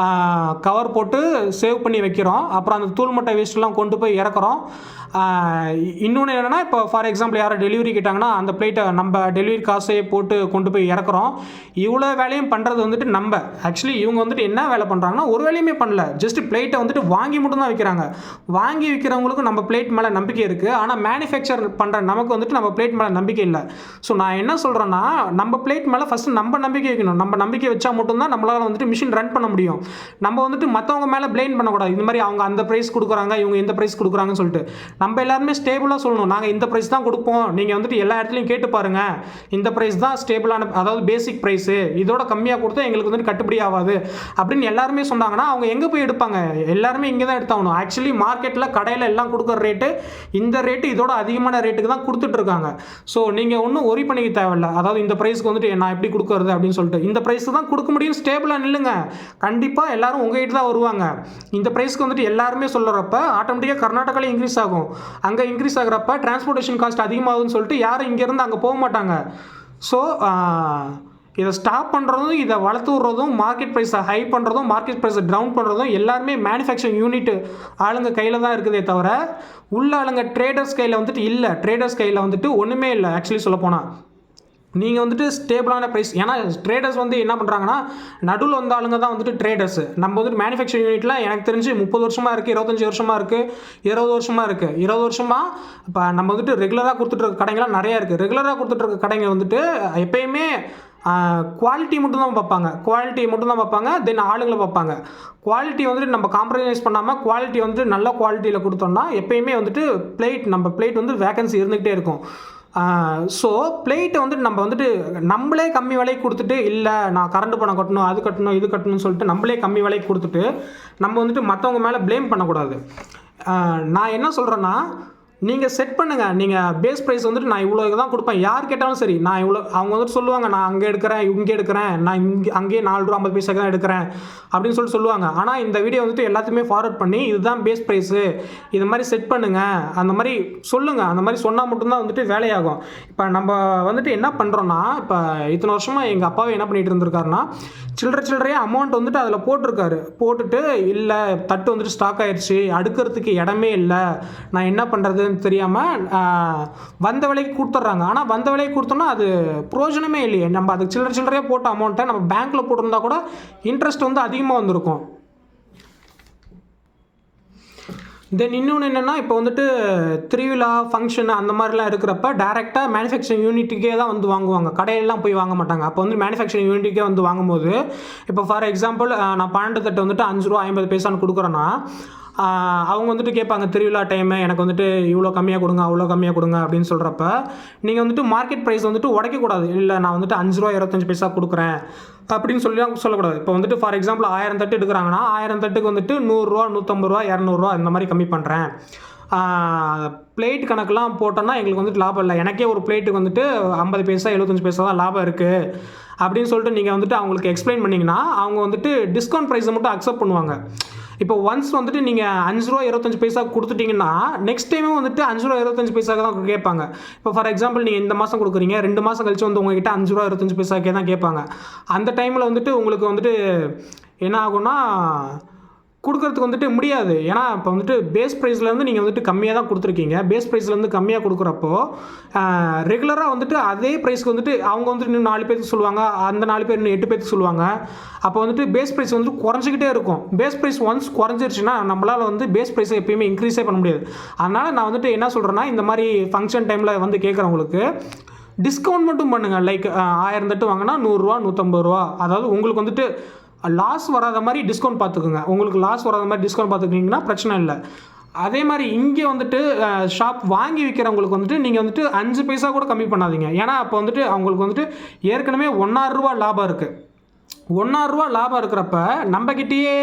கவர் போட்டு சேவ் பண்ணி வைக்கிறோம். அப்புறம் அந்த தூள் மட்டை வேஸ்ட்லாம் கொண்டு போய் இறக்குறோம். இன்னொன்று என்னென்னா, இப்போ ஃபார் எக்ஸாம்பிள் யாரும் டெலிவரி கேட்டாங்கன்னா அந்த பிளேட்டை நம்ம டெலிவரி காசையே போட்டு கொண்டு போய் இறக்குறோம். இவ்வளோ வேலையும் பண்ணுறது வந்துட்டு நம்ம ஆக்சுவலி இவங்க வந்துட்டு என்ன வேலை பண்ணுறாங்கன்னா ஒரு வேலையுமே பண்ணல, ஜஸ்ட் பிளேட்டை வந்துட்டு வாங்கி மட்டும்தான் விற்கிறாங்க. வாங்கி விற்கிறவங்களுக்கு நம்ம பிளேட் மேலே நம்பிக்கை இருக்குது, ஆனால் மேனுஃபேக்சர் பண்ணுற நமக்கு வந்துட்டு நம்ம பிளேட் மேலே நம்பிக்கை இல்லை. ஸோ நான் என்ன சொல்கிறேன்னா, நம்ம பிளேட் மேலே ஃபஸ்ட்டு நம்ம நம்பிக்கை வைக்கணும். நம்ம நம்பிக்கை வச்சா மட்டும்தான் நம்மளால் வந்துட்டு மிஷின் ரன் பண்ண முடியும். நம்ம வந்துட்டு மற்றவங்க மேலே பிளேம் பண்ணக்கூடாது. இந்த மாதிரி அவங்க அந்த ப்ரைஸ் கொடுக்குறாங்க, இவங்க இந்த ப்ரைஸ் கொடுக்குறாங்கன்னு சொல்லிட்டு நம்ம எல்லாருமே ஸ்டேபிளாக சொல்லணும். நாங்கள் இந்த ப்ரைஸ் தான் கொடுப்போம், நீங்கள் வந்துட்டு எல்லா இடத்துலையும் கேட்டு பாருங்கள், இந்த ப்ரைஸ் தான் ஸ்டேபிளான, அதாவது பேசிக் ப்ரைஸு, இதோட கம்மியாக கொடுத்தா எங்களுக்கு வந்துட்டு கட்டுப்படி ஆகாது அப்படின்னு எல்லாருமே சொன்னாங்கன்னா அவங்க எங்கே போய் எடுப்பாங்க? எல்லாருமே இங்கே தான் எடுத்தாகணும். ஆக்சுவலி மார்க்கெட்டில் கடையில் எல்லாம் கொடுக்குற ரேட்டு இந்த ரேட்டு இதோட அதிகமான ரேட்டுக்கு தான் கொடுத்துட்ருக்காங்க. ஸோ நீங்கள் ஒன்றும் ஒரி பண்ணிக்க தேவையில்லை. அதாவது இந்த ப்ரைஸ்க்கு வந்துட்டு நான் எப்படி கொடுக்குறது அப்படின்னு சொல்லிட்டு இந்த ப்ரைஸ் தான் கொடுக்க முடியும், ஸ்டேபிளாக நில்லுங்க. கண்டிப்பாக எல்லாரும் உங்ககிட்ட தான் வருவாங்க. இந்த ப்ரைஸ்க்கு வந்துட்டு எல்லாருமே சொல்கிறப்ப ஆட்டோமேட்டிக்காக கர்நாடகாவில் இன்க்ரீஸ் ஆகும். அங்கே இன்க்ரீஸ் ஆகிறப்ப டிரான்ஸ்போர்ட்டேஷன் காஸ்ட் அதிகமாகுதுன்னு சொல்லிட்டு யாரும் இங்கேருந்து அங்கே போக மாட்டாங்க. ஸோ இதை ஸ்டாப் பண்ணுறதும், இதை வளர்த்து விட்றதும், மார்க்கெட் ப்ரைஸை ஹை பண்ணுறதும், மார்க்கெட் ப்ரைஸை டவுன் பண்ணுறதும் எல்லாருமே மேனுஃபேக்சரிங் யூனிட் ஆளுங்க கையில் தான் இருக்குதே தவிர உள்ள ஆளுங்க ட்ரேடர்ஸ் கையில் வந்துட்டு இல்லை. ட்ரேடர்ஸ் கையில் வந்துட்டு ஒன்றுமே இல்லை. ஆக்சுவலி சொல்லப்போனால் நீங்கள் வந்துட்டு ஸ்டேபிளான ப்ரைஸ், ஏன்னா ட்ரேடர்ஸ் வந்து என்ன பண்ணுறாங்கன்னா நடுவில் வந்த ஆளுங்க தான் வந்துட்டு ட்ரேடர்ஸ். நம்ம வந்துட்டு மேனுஃபேக்சரிங் யூனிட்டில் எனக்கு தெரிஞ்சு 30 வருஷமாக இருக்குது, 25 வருஷமாக இருக்குது, 20 வருஷமாக இருக்குது. 20 வருஷமாக இப்போ நம்ம வந்துட்டு ரெகுலராக கொடுத்துட்ருக்க கடைங்களாம் நிறையா இருக்குது. ரெகுலராக கொடுத்துட்ருக்க கடைங்க வந்துட்டு எப்போயுமே குவாலிட்டி மட்டும்தான் பார்ப்பாங்க, தென் ஆளுங்களை பார்ப்பாங்க. குவாலிட்டி வந்துட்டு நம்ம காம்ப்ரமைஸ் பண்ணாமல் குவாலிட்டி வந்துட்டு நல்ல குவாலிட்டியில் கொடுத்தோம்னா எப்போயுமே வந்துட்டு நம்ம பிளேட் வந்து வேகன்சி இருந்துக்கிட்டே இருக்கும். ஸோ பிளேட்டை வந்துட்டு நம்ம வந்துட்டு நம்மளே கம்மி விலைக்கு கொடுத்துட்டு, இல்லை நான் கரண்ட் பணம் கட்டணும், அது கட்டணும், இது கட்டணும்னு சொல்லிட்டு நம்மளே கம்மி விலைக்கு கொடுத்துட்டு நம்ம வந்துட்டு மற்றவங்க மேலே ப்ளேம் பண்ணக்கூடாது. நான் என்ன சொல்கிறேன்னா, நீங்கள் செட் பண்ணுங்கள். நீங்கள் பேஸ் ப்ரைஸ் வந்துட்டு நான் இவ்வளோ தான் கொடுப்பேன், யார் கேட்டாலும் சரி. நான் இவ்வளோ, அவங்க வந்துட்டு சொல்லுவாங்க நான் அங்கே எடுக்கிறேன், இங்கே எடுக்கிறேன், நான் அங்கேயே ₹4.50 தான் எடுக்கிறேன் அப்படின்னு சொல்லிட்டு சொல்லுவாங்க. ஆனால் இந்த வீடியோ வந்துட்டு எல்லாத்தையுமே ஃபார்வர்ட் பண்ணி இதுதான் பேஸ் ப்ரைஸு, இது மாதிரி செட் பண்ணுங்கள், அந்த மாதிரி சொல்லுங்கள். அந்த மாதிரி சொன்னால் மட்டும்தான் வந்துட்டு வேலையாகும். இப்போ நம்ம வந்துட்டு என்ன பண்ணுறோன்னா, இப்போ இத்தனை வருஷமாக எங்கள் அப்பாவே என்ன பண்ணிகிட்டு இருந்திருக்காருன்னா, சில்லறையாக அமௌண்ட் வந்துட்டு அதில் போட்டுட்டு இல்லை தட்டு வந்துட்டு ஸ்டாக் ஆயிடுச்சு, அடுக்கிறதுக்கு இடமே இல்லை, நான் என்ன பண்ணுறது தெரியாமல் வந்த விலைக்கு கொடுத்துட்றாங்க. ஆனால் வந்த விலைக்கு கொடுத்தோம்னா அது பிரயோஜனமே இல்லையே. நம்ம அதுக்கு சில்லறையாக போட்ட அமௌண்ட்டை நம்ம பேங்க்கில் போட்டிருந்தா கூட இன்ட்ரெஸ்ட் வந்து அதிகமாக வந்திருக்கும். தென் இன்னொன்று என்னென்னா, இப்போ வந்துட்டு திருவிழா ஃபங்க்ஷன் அந்த மாதிரிலாம் இருக்கிறப்ப டேரெக்டாக மேனுஃபேக்சரிங் யூனிட்டுக்கே தான் வந்து வாங்குவாங்க, கடையெல்லாம் போய் வாங்க மாட்டாங்க. அப்போ வந்து மேனுஃபேக்சரிங் யூனிட்டுக்கே வந்து வாங்கும்போது, இப்போ ஃபார் எக்ஸாம்பிள் நான் 12 தட்டு வந்துட்டு ₹5.50 கொடுக்குறேன்னா அவங்க வந்துட்டு கேட்பாங்க திருவிழா டைமு எனக்கு வந்துட்டு இவ்வளோ கம்மியாக கொடுங்க, அவ்வளோ கம்மியாக கொடுங்க அப்படின்னு சொல்கிறப்ப நீங்கள் வந்துட்டு மார்க்கெட் ப்ரைஸ் வந்துட்டு உடைக்கக்கூடாது. இல்லை நான் வந்துட்டு ₹5.25 கொடுக்குறேன் அப்படின்னு சொல்லக்கூடாது. இப்போ வந்துட்டு ஃபார் எக்ஸாம்பிள் 1000 தட்டு எடுக்கிறாங்கன்னா 1000 தட்டுக்கு வந்துட்டு ₹100, ₹150, ₹200 இந்த மாதிரி கம்மி பண்ணுறேன் பிளேட் கணக்கெலாம் போட்டோன்னா எங்களுக்கு வந்துட்டு லாபம் இல்லை. எனக்கே ஒரு பிளேட்டுக்கு வந்துட்டு 50 பைசா 75 பைசா தான் லாபம் இருக்குது அப்படின்னு சொல்லிட்டு நீங்கள் வந்துட்டு அவங்களுக்கு எக்ஸ்பிளைன் பண்ணிங்கன்னா அவங்க வந்துட்டு டிஸ்கவுண்ட் ப்ரைஸை மட்டும் அக்செப்ட் பண்ணுவாங்க. இப்போ ஒன்ஸ் வந்துட்டு நீங்கள் ₹5.25 கொடுத்துட்டிங்கன்னா நெக்ஸ்ட் டைமும் வந்துட்டு ₹5.25 தான் கேட்பாங்க. இப்போ ஃபார் எக்ஸாம்பிள் நீங்கள் இந்த மாதம் கொடுக்குறீங்க, 2 மாதம் கழிச்சு வந்து உங்ககிட்ட ₹5.25 தான் கேட்பாங்க. அந்த டைமில் வந்துட்டு உங்களுக்கு வந்துட்டு என்ன ஆகும்னா கொடுக்குறதுக்கு வந்துட்டு முடியாது. ஏன்னா இப்போ வந்துட்டு பேஸ் ப்ரைஸ்லேருந்து நீங்கள் வந்துட்டு கம்மியாக தான் கொடுத்துருக்கீங்க. பேஸ் ப்ரைஸ்லேருந்து கம்மியாக கொடுக்குறப்போ ரெகுலராக வந்துட்டு அதே ப்ரைஸ்க்கு வந்துட்டு அவங்க வந்துட்டு இன்னும் 4 பேருக்கு சொல்லுவாங்க, அந்த 4 பேர் இன்னும் 8 பேருக்கு சொல்லுவாங்க. அப்போ வந்துட்டு பேஸ் ப்ரைஸ் வந்துட்டு குறைஞ்சிக்கிட்டே இருக்கும். பேஸ் ப்ரைஸ் ஒன்ஸ் குறைஞ்சிருச்சுன்னா நம்மளால் வந்து பேஸ் ப்ரைஸை எப்பயுமே இன்க்ரீஸே பண்ண முடியாது. அதனால் நான் வந்துட்டு என்ன சொல்கிறேன்னா, இந்த மாதிரி ஃபங்க்ஷன் டைமில் வந்து கேட்குறவங்களுக்கு டிஸ்கவுண்ட் மட்டும் பண்ணுங்கள். லைக் 1000 தட்டு வாங்கினா ₹100 ₹150. அதாவது உங்களுக்கு வந்துட்டு லாஸ் வராத மாதிரி டிஸ்கவுண்ட் பார்த்துக்குங்க. உங்களுக்கு லாஸ் வராத மாதிரி டிஸ்கவுண்ட் பார்த்துக்கிட்டிங்கன்னா பிரச்சனை இல்லை. அதே மாதிரி இங்கே வந்துட்டு ஷாப் வாங்கி விற்கிறவங்களுக்கு வந்துட்டு நீங்கள் வந்துட்டு 5 பைசா கூட கம்மி பண்ணாதீங்க. ஏன்னா அப்போ வந்துட்டு அவங்களுக்கு வந்துட்டு ஏற்கனவே ₹1.6 லாபம் இருக்குது. ₹1.6 லாபம் இருக்கிறப்ப நம்மக்கிட்டேயே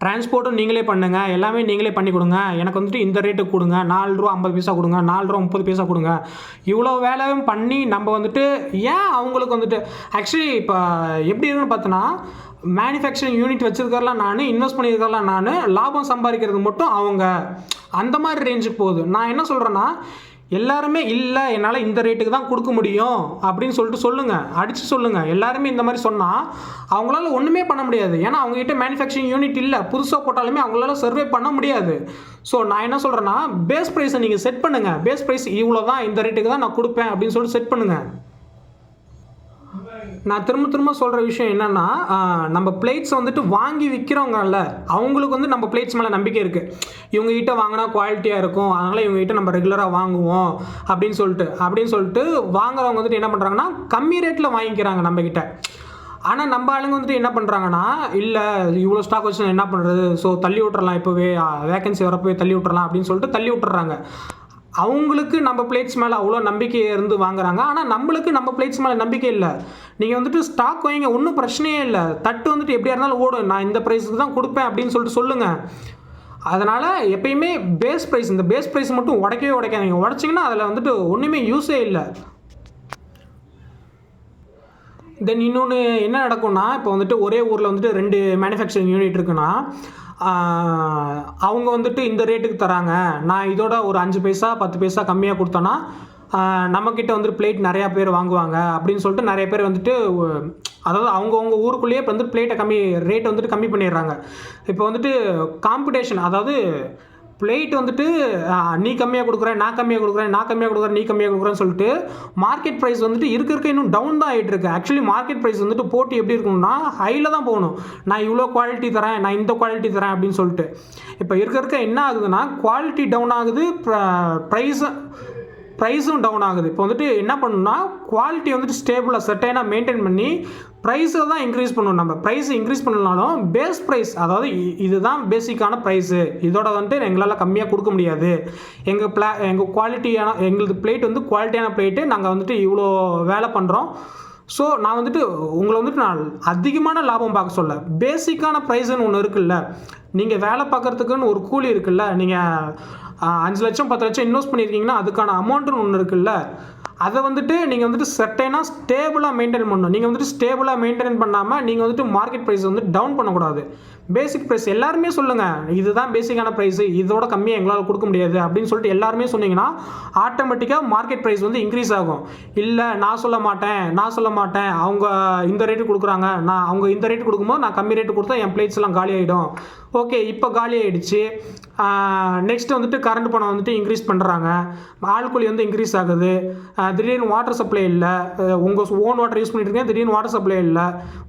டிரான்ஸ்போர்ட்டும் நீங்களே பண்ணுங்கள், எல்லாமே நீங்களே பண்ணி கொடுங்க, எனக்கு வந்துட்டு இந்த ரேட்டுக்கு கொடுங்க, ₹4.50 கொடுங்க, ₹4.30 கொடுங்க, இவ்வளோ வேலையும் பண்ணி நம்ம வந்துட்டு ஏன் அவங்களுக்கு வந்துட்டு ஆக்சுவலி இப்போ எப்படி இருக்குன்னு பார்த்தோன்னா, மேனுஃபேக்சரிங் யூனிட் வச்சுருக்கறலாம் நான், இன்வெஸ்ட் பண்ணியிருக்கறலாம் நான், லாபம் சம்பாதிக்கிறது மட்டும் அவங்க, அந்த மாதிரி ரேஞ்சுக்கு போகுது. நான் என்ன சொல்கிறேன்னா, எல்லாருமே இல்லை என்னால் இந்த ரேட்டுக்கு தான் கொடுக்க முடியும் அப்படின்னு சொல்லிட்டு சொல்லுங்கள், அடித்து சொல்லுங்கள். எல்லாருமே இந்த மாதிரி சொன்னால் அவங்களால ஒன்றுமே பண்ண முடியாது. ஏன்னா அவங்ககிட்ட மேனுஃபேக்சரிங் யூனிட் இல்லை. புதுசாக போட்டாலுமே அவங்களால சர்வே பண்ண முடியாது. ஸோ நான் என்ன சொல்கிறேன்னா, பேஸ் ப்ரைஸை நீங்கள் செட் பண்ணுங்கள். பேஸ் ப்ரைஸ் இவ்வளோ தான், இந்த ரேட்டுக்கு தான் நான் கொடுப்பேன் அப்படின்னு சொல்லிட்டு செட் பண்ணுங்கள். நான் திரும்ப சொல்கிற விஷயம் என்னென்னா, நம்ம பிளேட்ஸ் வந்துட்டு வாங்கி விற்கிறவங்கல்ல, அவங்களுக்கு வந்து நம்ம பிளேட்ஸ் மேலே நம்பிக்கை இருக்குது. இவங்ககிட்ட வாங்கினா குவாலிட்டியாக இருக்கும், அதனால் இவங்ககிட்ட நம்ம ரெகுலராக வாங்குவோம் அப்படின்னு சொல்லிட்டு வாங்குறவங்க வந்துட்டு என்ன பண்ணுறாங்கன்னா, கம்மி ரேட்டில் வாங்கிக்கிறாங்க நம்மக்கிட்ட. ஆனால் நம்ம ஆளுங்க வந்துட்டு என்ன பண்ணுறாங்கன்னா, இல்லை இவ்வளோ ஸ்டாக் வச்சு என்ன பண்ணுறது, ஸோ தள்ளி விட்டுறலாம், இப்போவே வேகன்சி வரப்போவே தள்ளி விட்டுறலாம் அப்படின்னு சொல்லிட்டு தள்ளி விட்டுறாங்க. அவங்களுக்கு நம்ம பிளேட்ஸ் மேலே அவ்வளோ நம்பிக்கை இருந்து வாங்குறாங்க. ஆனால் நம்மளுக்கு நம்ம பிளேட்ஸ் மேலே நம்பிக்கை இல்லை. நீங்கள் வந்துட்டு ஸ்டாக் வாங்க ஒன்றும் பிரச்சனையே இல்லை, தட்டு வந்துட்டு எப்படியா இருந்தாலும் ஓடும், நான் இந்த ப்ரைஸுக்கு தான் கொடுப்பேன் அப்படின்னு சொல்லிட்டு சொல்லுங்கள். அதனால் எப்பயுமே இந்த பேஸ் ப்ரைஸ் மட்டும் உடைக்கவே உடைக்காதீங்க. உடைச்சிங்கன்னா அதில் வந்துட்டு ஒன்றுமே யூஸே இல்லை. தென் இன்னொன்று என்ன நடக்கும்னா, இப்போ வந்துட்டு ஒரே ஊரில் வந்துட்டு 2 மேனுஃபேக்சரிங் யூனிட் இருக்குன்னா, அவங்க வந்துட்டு இந்த ரேட்டுக்கு தராங்க, நான் இதோட ஒரு 5 பைசா 10 பைசா கம்மியாக கொடுத்தோன்னா நம்மக்கிட்ட வந்துட்டு பிளேட் நிறையா பேர் வாங்குவாங்க அப்படின்னு சொல்லிட்டு நிறைய பேர் வந்துட்டு, அதாவது அவங்கவுங்க ஊருக்குள்ளேயே இப்போ வந்துட்டு பிளேட்டை ரேட்டை வந்துட்டு கம்மி பண்ணிடுறாங்க. இப்போ வந்துட்டு காம்படிஷன், அதாவது பிளேட் வந்துட்டு நீ கம்மியாக கொடுக்குறேன், நான் கம்மியாக கொடுக்குறேன், நான் கம்மியாக கொடுக்குறேன், நீ கம்மியாக கொடுக்குறேன்னு சொல்லிட்டு மார்க்கெட் ப்ரைஸ் வந்துட்டு இருக்க இன்னும் டவுன் தான் ஆகிட்டு இருக்கு. ஆக்சுவலி மார்க்கெட் ப்ரைஸ் வந்துட்டு போட்டி எப்படி இருக்கணும்னா ஹையில் தான் போகணும். நான் இவ்வளோ குவாலிட்டி தரேன், நான் இந்த குவாலிட்டி தரேன் அப்படின்னு சொல்லிட்டு. இப்போ இருக்க என்ன ஆகுதுன்னா, குவாலிட்டி டவுன் ஆகுது, ப்ரைஸும் டவுன் ஆகுது. இப்போ வந்துட்டு என்ன பண்ணணும்னா, குவாலிட்டி வந்துட்டு ஸ்டேபிளாக செட்டைனாக மெயின்டைன் பண்ணி ப்ரைஸை தான் இன்க்ரீஸ் பண்ணணும். நம்ம ப்ரைஸ் இன்க்ரீஸ் பண்ணலனாலும் பேஸ் ப்ரைஸ், அதாவது இதுதான் பேசிக்கான ப்ரைஸு, இதோட வந்துட்டு எங்களால் கம்மியாக கொடுக்க முடியாது, எங்கள் குவாலிட்டியான எங்களது பிளேட் வந்து குவாலிட்டியான பிளேட்டு, நாங்கள் வந்துட்டு இவ்வளோ வேலை பண்ணுறோம், ஸோ நான் வந்துட்டு உங்களை வந்துட்டு நான் அதிகமான லாபம் பார்க்க சொல்ல, பேசிக்கான ப்ரைஸுன்னு ஒன்று இருக்குல்ல, நீங்கள் வேலை பார்க்குறதுக்குன்னு ஒரு கூலி இருக்குல்ல, நீங்கள் 5 லட்சம் 10 லட்சம் இன்வெஸ்ட் பண்ணியிருக்கீங்கன்னா அதுக்கான அமௌண்ட்டுன்னு ஒன்று இருக்குல்ல, அதை வந்துட்டு நீங்கள் வந்துட்டு செட்டைனாக ஸ்டேபிளாக மெயின்டைன் பண்ணணும். நீங்கள் வந்துட்டு ஸ்டேபிளாக மெயின்டைன் பண்ணாமல் நீங்கள் வந்துட்டு மார்க்கெட் ப்ரைஸ் வந்து டவுன் பண்ணக்கூடாது. பேசிக் ப்ரைஸ் எல்லாருமே சொல்லுங்கள், இதுதான் பேசிக்கான ப்ரைஸு, இதோட கம்மியாக எங்களால் கொடுக்க முடியாது அப்படின்னு சொல்லிட்டு எல்லாருமே சொன்னீங்கன்னா ஆட்டோமேட்டிக்காக மார்க்கெட் ப்ரைஸ் வந்து இன்க்ரீஸ் ஆகும். இல்லை நான் சொல்ல மாட்டேன், அவங்க இந்த ரேட்டு கொடுக்குறாங்க, அவங்க இந்த ரேட்டு கொடுக்கும்போது நான் கம்மி ரேட்டு கொடுத்தா என் பிளேட்ஸ் எல்லாம் காலி ஆகிடும். ஓகே, இப்போ காலி ஆகிடுச்சு. நெக்ஸ்ட் வந்துட்டு கரண்ட் பணம் வந்துட்டு இன்க்ரீஸ் பண்ணுறாங்க, ஆள்கூலி வந்து இன்க்ரீஸ் ஆகுது, திடீர்னு வாட்டர் சப்ளை இல்லை, உங்கள் ஓன் வாட்டர் யூஸ் பண்ணிட்டு இருக்கீங்க, திடீர்னு வாட்டர் சப்ளை இல்லை,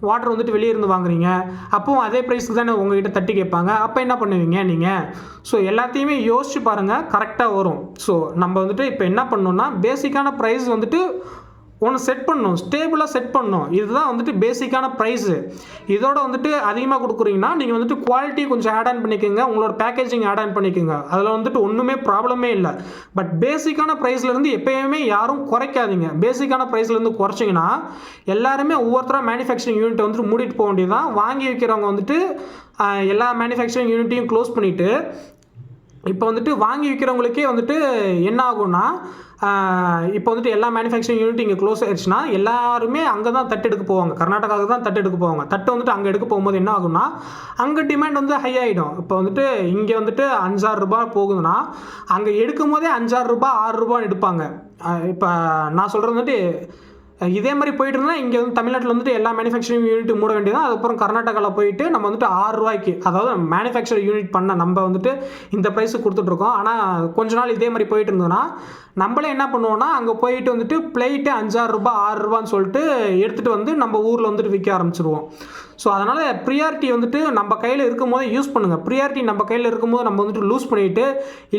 வாட்டர் வந்துட்டு வெளியே இருந்து வாங்குறீங்க, அப்போவும் அதே ப்ரைஸுக்கு தானே உங்ககிட்ட தட்டி கேட்பாங்க, அப்போ என்ன பண்ணுவீங்க நீங்கள்? ஸோ எல்லாத்தையுமே யோசிச்சு பாருங்கள், கரெக்டாக வரும். ஸோ நம்ம வந்துட்டு இப்போ என்ன பண்ணணும்னா, பேசிக்கான ப்ரைஸ் வந்துட்டு ஒன்று செட் பண்ணணும், ஸ்டேபிளாக செட் பண்ணணும். இதுதான் வந்துட்டு பேசிக்கான ப்ரைஸு. இதோட வந்துட்டு அதிகமாக கொடுக்குறீங்கன்னா நீங்கள் வந்துட்டு குவாலிட்டி கொஞ்சம் ஆட் ஆன் பண்ணிக்கோங்க, உங்களோட பேக்கேஜிங் ஆட் ஆன் பண்ணிக்கோங்க, அதில் வந்துட்டு ஒன்றுமே ப்ராப்ளமே இல்லை. பட் பேசிக்கான ப்ரைஸ்லேருந்து எப்போயுமே யாரும் குறைக்காதீங்க. பேசிக்கான ப்ரைஸ்லேருந்து குறைச்சிங்கன்னா எல்லாருமே ஒவ்வொருத்தராக மேனுஃபேக்சரிங் யூனிட்டை வந்துட்டு மூடிட்டு போக வேண்டியது தான். வாங்கி வைக்கிறவங்க வந்துட்டு எல்லா மேனுஃபேக்சரிங் யூனிட்டையும் க்ளோஸ் பண்ணிவிட்டு இப்போ வந்துட்டு வாங்கி விற்கிறவங்களுக்கே வந்துட்டு என்ன ஆகும்னா, இப்போ வந்துட்டு எல்லா மேனுஃபேக்சரிங் யூனிட் இங்கே க்ளோஸ் ஆயிடுச்சுன்னா எல்லாருமே அங்கே தான் தட்டு எடுக்க போவாங்க. கர்நாடகாவுக்கு தான் தட்டு எடுக்க போவாங்க. தட்டு வந்துட்டு அங்கே எடுக்க போகும்போது என்ன ஆகும்னா, அங்கே டிமாண்ட் வந்து ஹை ஆகிடும். இப்போ வந்துட்டு இங்கே வந்துட்டு ரூ. 5,000 போகுதுன்னா, அங்கே எடுக்கும் போதே ரூ. 6 எடுப்பாங்க. இப்போ நான் சொல்கிறது வந்துட்டு இதே மாதிரி போயிட்டு இருந்தால் இங்கே வந்து தமிழ்நாட்டில் வந்துட்டு எல்லா மேனுஃபேக்சரிங் யூனிட் மூட வேண்டியதான். அதுக்கப்புறம் கர்நாடகாவில் போயிட்டு நம்ம வந்துட்டு ரூ. 6, அதாவது மேனுஃபேக்சர் யூனிட் பண்ண நம்ம வந்துட்டு இந்த ப்ரைஸுக்கு கொடுத்துட்ருக்கோம். ஆனால் கொஞ்ச நாள் இதே மாதிரி போயிட்டு இருந்தோன்னா நம்மளே என்ன பண்ணுவோம்னா, அங்கே போயிட்டு வந்துட்டு பிளேட்டு ரூ. 5, ரூ. 6 சொல்லிட்டு எடுத்துகிட்டு வந்து நம்ம ஊரில் வந்துட்டு விற்க ஆரம்பிச்சிருவோம். ஸோ அதனால் ப்ரியாரிட்டி வந்துட்டு நம்ம கையில் இருக்கும் போதே யூஸ் பண்ணுங்கள். ப்ரியாரிட்டி நம்ம கையில் இருக்கும்போது நம்ம வந்துட்டு லூஸ் பண்ணிவிட்டு,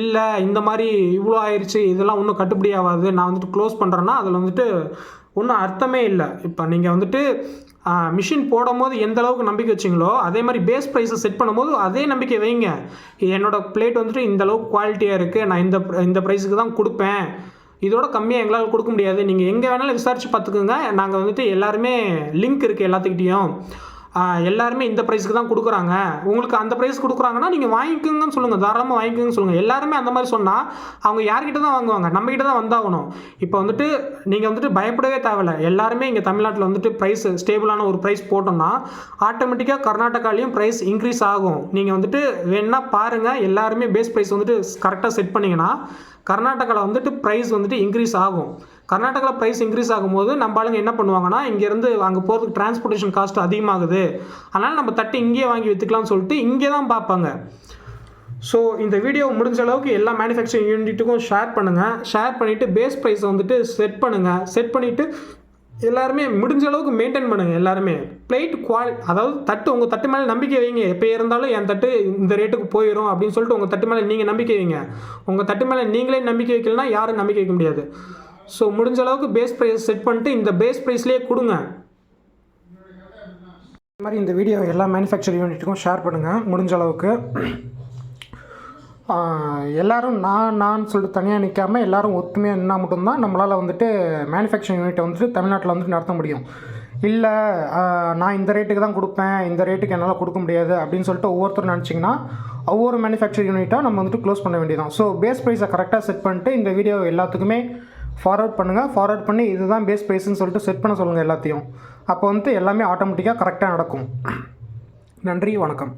இல்லை இந்த மாதிரி இவ்வளோ ஆயிடுச்சு, இதெல்லாம் ஒன்றும் கட்டுப்படி ஆகாது, நான் வந்துட்டு க்ளோஸ் பண்ணுறேன்னா அதில் வந்துட்டு ஒன்றும் அர்த்தமே இல்லை. இப்போ நீங்கள் வந்துட்டு மிஷின் போடும்போது எந்த அளவுக்கு நம்பிக்கை வச்சிங்களோ அதே மாதிரி பேஸ் ப்ரைஸை செட் பண்ணும்போது அதே நம்பிக்கை வைங்க. என்னோடய பிளேட் வந்துட்டு இந்த அளவுக்கு குவாலிட்டியாக இருக்குது, நான் இந்த ப்ரைஸுக்கு தான் கொடுப்பேன், இதோட கம்மியாக எங்களால் கொடுக்க முடியாது, நீங்கள் எங்கே வேணாலும் விசாரித்து பார்த்துக்குங்க, நாங்கள் வந்துட்டு எல்லாருமே லிங்க் இருக்குது எல்லாத்துக்கிட்டேயும், எல்லாருமே இந்த ப்ரைஸுக்கு தான் கொடுக்குறாங்க, உங்களுக்கு அந்த ப்ரைஸ் கொடுக்குறாங்கன்னா நீங்கள் வாங்கிக்கோங்கன்னு சொல்லுங்கள், தாராளமாக வாங்கிக்கோங்கன்னு சொல்லுங்கள். எல்லாருமே அந்த மாதிரி சொன்னால் அவங்க யார்கிட்ட தான் வாங்குவாங்க, நம்மகிட்ட தான் வந்தாகணும். இப்போ வந்துட்டு நீங்கள் வந்துட்டு பயப்படவே தேவையில்லை. எல்லாருமே இங்கே தமிழ்நாட்டில் வந்துட்டு ப்ரைஸ் ஸ்டேபிளான ஒரு ப்ரைஸ் போட்டோம்னா ஆட்டோமேட்டிக்காக கர்நாடகாலையும் ப்ரைஸ் இன்க்ரீஸ் ஆகும். நீங்கள் வந்துட்டு வேணா பாருங்கள், எல்லாருமே பேஸ் ப்ரைஸ் வந்துட்டு கரெக்டாக செட் பண்ணிங்கன்னா கர்நாடகாவில் வந்துட்டு ப்ரைஸ் வந்துட்டு இன்க்ரீஸ் ஆகும். கர்நாடகாவில் ப்ரைஸ் இன்க்ரீஸ் ஆகும்போது நம்ம ஆளுங்க என்ன பண்ணுவாங்கன்னா, இங்கேருந்து அங்கே போகிறதுக்கு டிரான்ஸ்போர்ட்டேஷன் காஸ்ட் அதிகமாகுது, அதனால் நம்ம தட்டு இங்கேயே வாங்கி விற்றுக்கலாம்னு சொல்லிட்டு இங்கே தான் பார்ப்பாங்க. ஸோ இந்த வீடியோ முடிஞ்ச அளவுக்கு எல்லா மேனுஃபேக்சரிங் யூனிட்டுக்கும் ஷேர் பண்ணுங்கள். ஷேர் பண்ணிவிட்டு பேஸ் ப்ரைஸை வந்துட்டு செட் பண்ணுங்கள். செட் பண்ணிவிட்டு எல்லாருமே முடிஞ்ச அளவுக்கு மெயின்டைன் பண்ணுங்கள். எல்லாருமே பிளேட் அதாவது தட்டு, உங்கள் தட்டு மேலே நம்பிக்கை வைங்க. எப்போ இருந்தாலும் என் தட்டு இந்த ரேட்டுக்கு போயிடும் அப்படின்னு சொல்லிட்டு உங்கள் தட்டு மேலே நீங்கள் நம்பிக்கை வைங்க. உங்கள் தட்டு மேலே நீங்களே நம்பிக்கை வைக்கலன்னா யாரும் நம்பிக்கை வைக்க முடியாது. ஸோ முடிஞ்ச அளவுக்கு பேஸ் ப்ரைஸ் செட் பண்ணிட்டு இந்த பேஸ் ப்ரைஸ்லேயே கொடுங்க. இந்த மாதிரி இந்த வீடியோ எல்லா மேனுஃபேக்சரிங் யூனிட்டுக்கும் ஷேர் பண்ணுங்கள் முடிஞ்ச அளவுக்கு. எல்லோரும் நான் சொல்லிட்டு தனியாக நிற்காமல் எல்லோரும் ஒத்துமையாக நின்னால் மட்டும்தான் நம்மளால் வந்துட்டு மேனுஃபேக்சரிங் யூனிட்டை வந்துட்டு தமிழ்நாட்டில் வந்துட்டு நடத்த முடியும். இல்லை நான் இந்த ரேட்டுக்கு தான் கொடுப்பேன், இந்த ரேட்டுக்கு என்னால் கொடுக்க முடியாது அப்படின்னு சொல்லிட்டு ஒவ்வொருத்தரும் நினச்சிங்கன்னா ஒவ்வொரு மேனுஃபேக்சரிங் யூனிட்டாக நம்ம வந்துட்டு க்ளோஸ் பண்ண வேண்டியதான். ஸோ பேஸ் ப்ரைஸை கரெக்டாக செட் பண்ணிட்டு இந்த வீடியோ எல்லாத்துக்குமே ஃபார்வர்ட் பண்ணுங்கள். ஃபார்வர்ட் பண்ணி இதுதான் பேஸ் ப்ரைஸ்ன்னு சொல்லிட்டு செட் பண்ண சொல்லுங்கள் எல்லாத்தையும். அப்போ வந்துட்டு எல்லாமே ஆட்டோமேட்டிக்காக கரெக்டாக நடக்கும். நன்றி, வணக்கம்.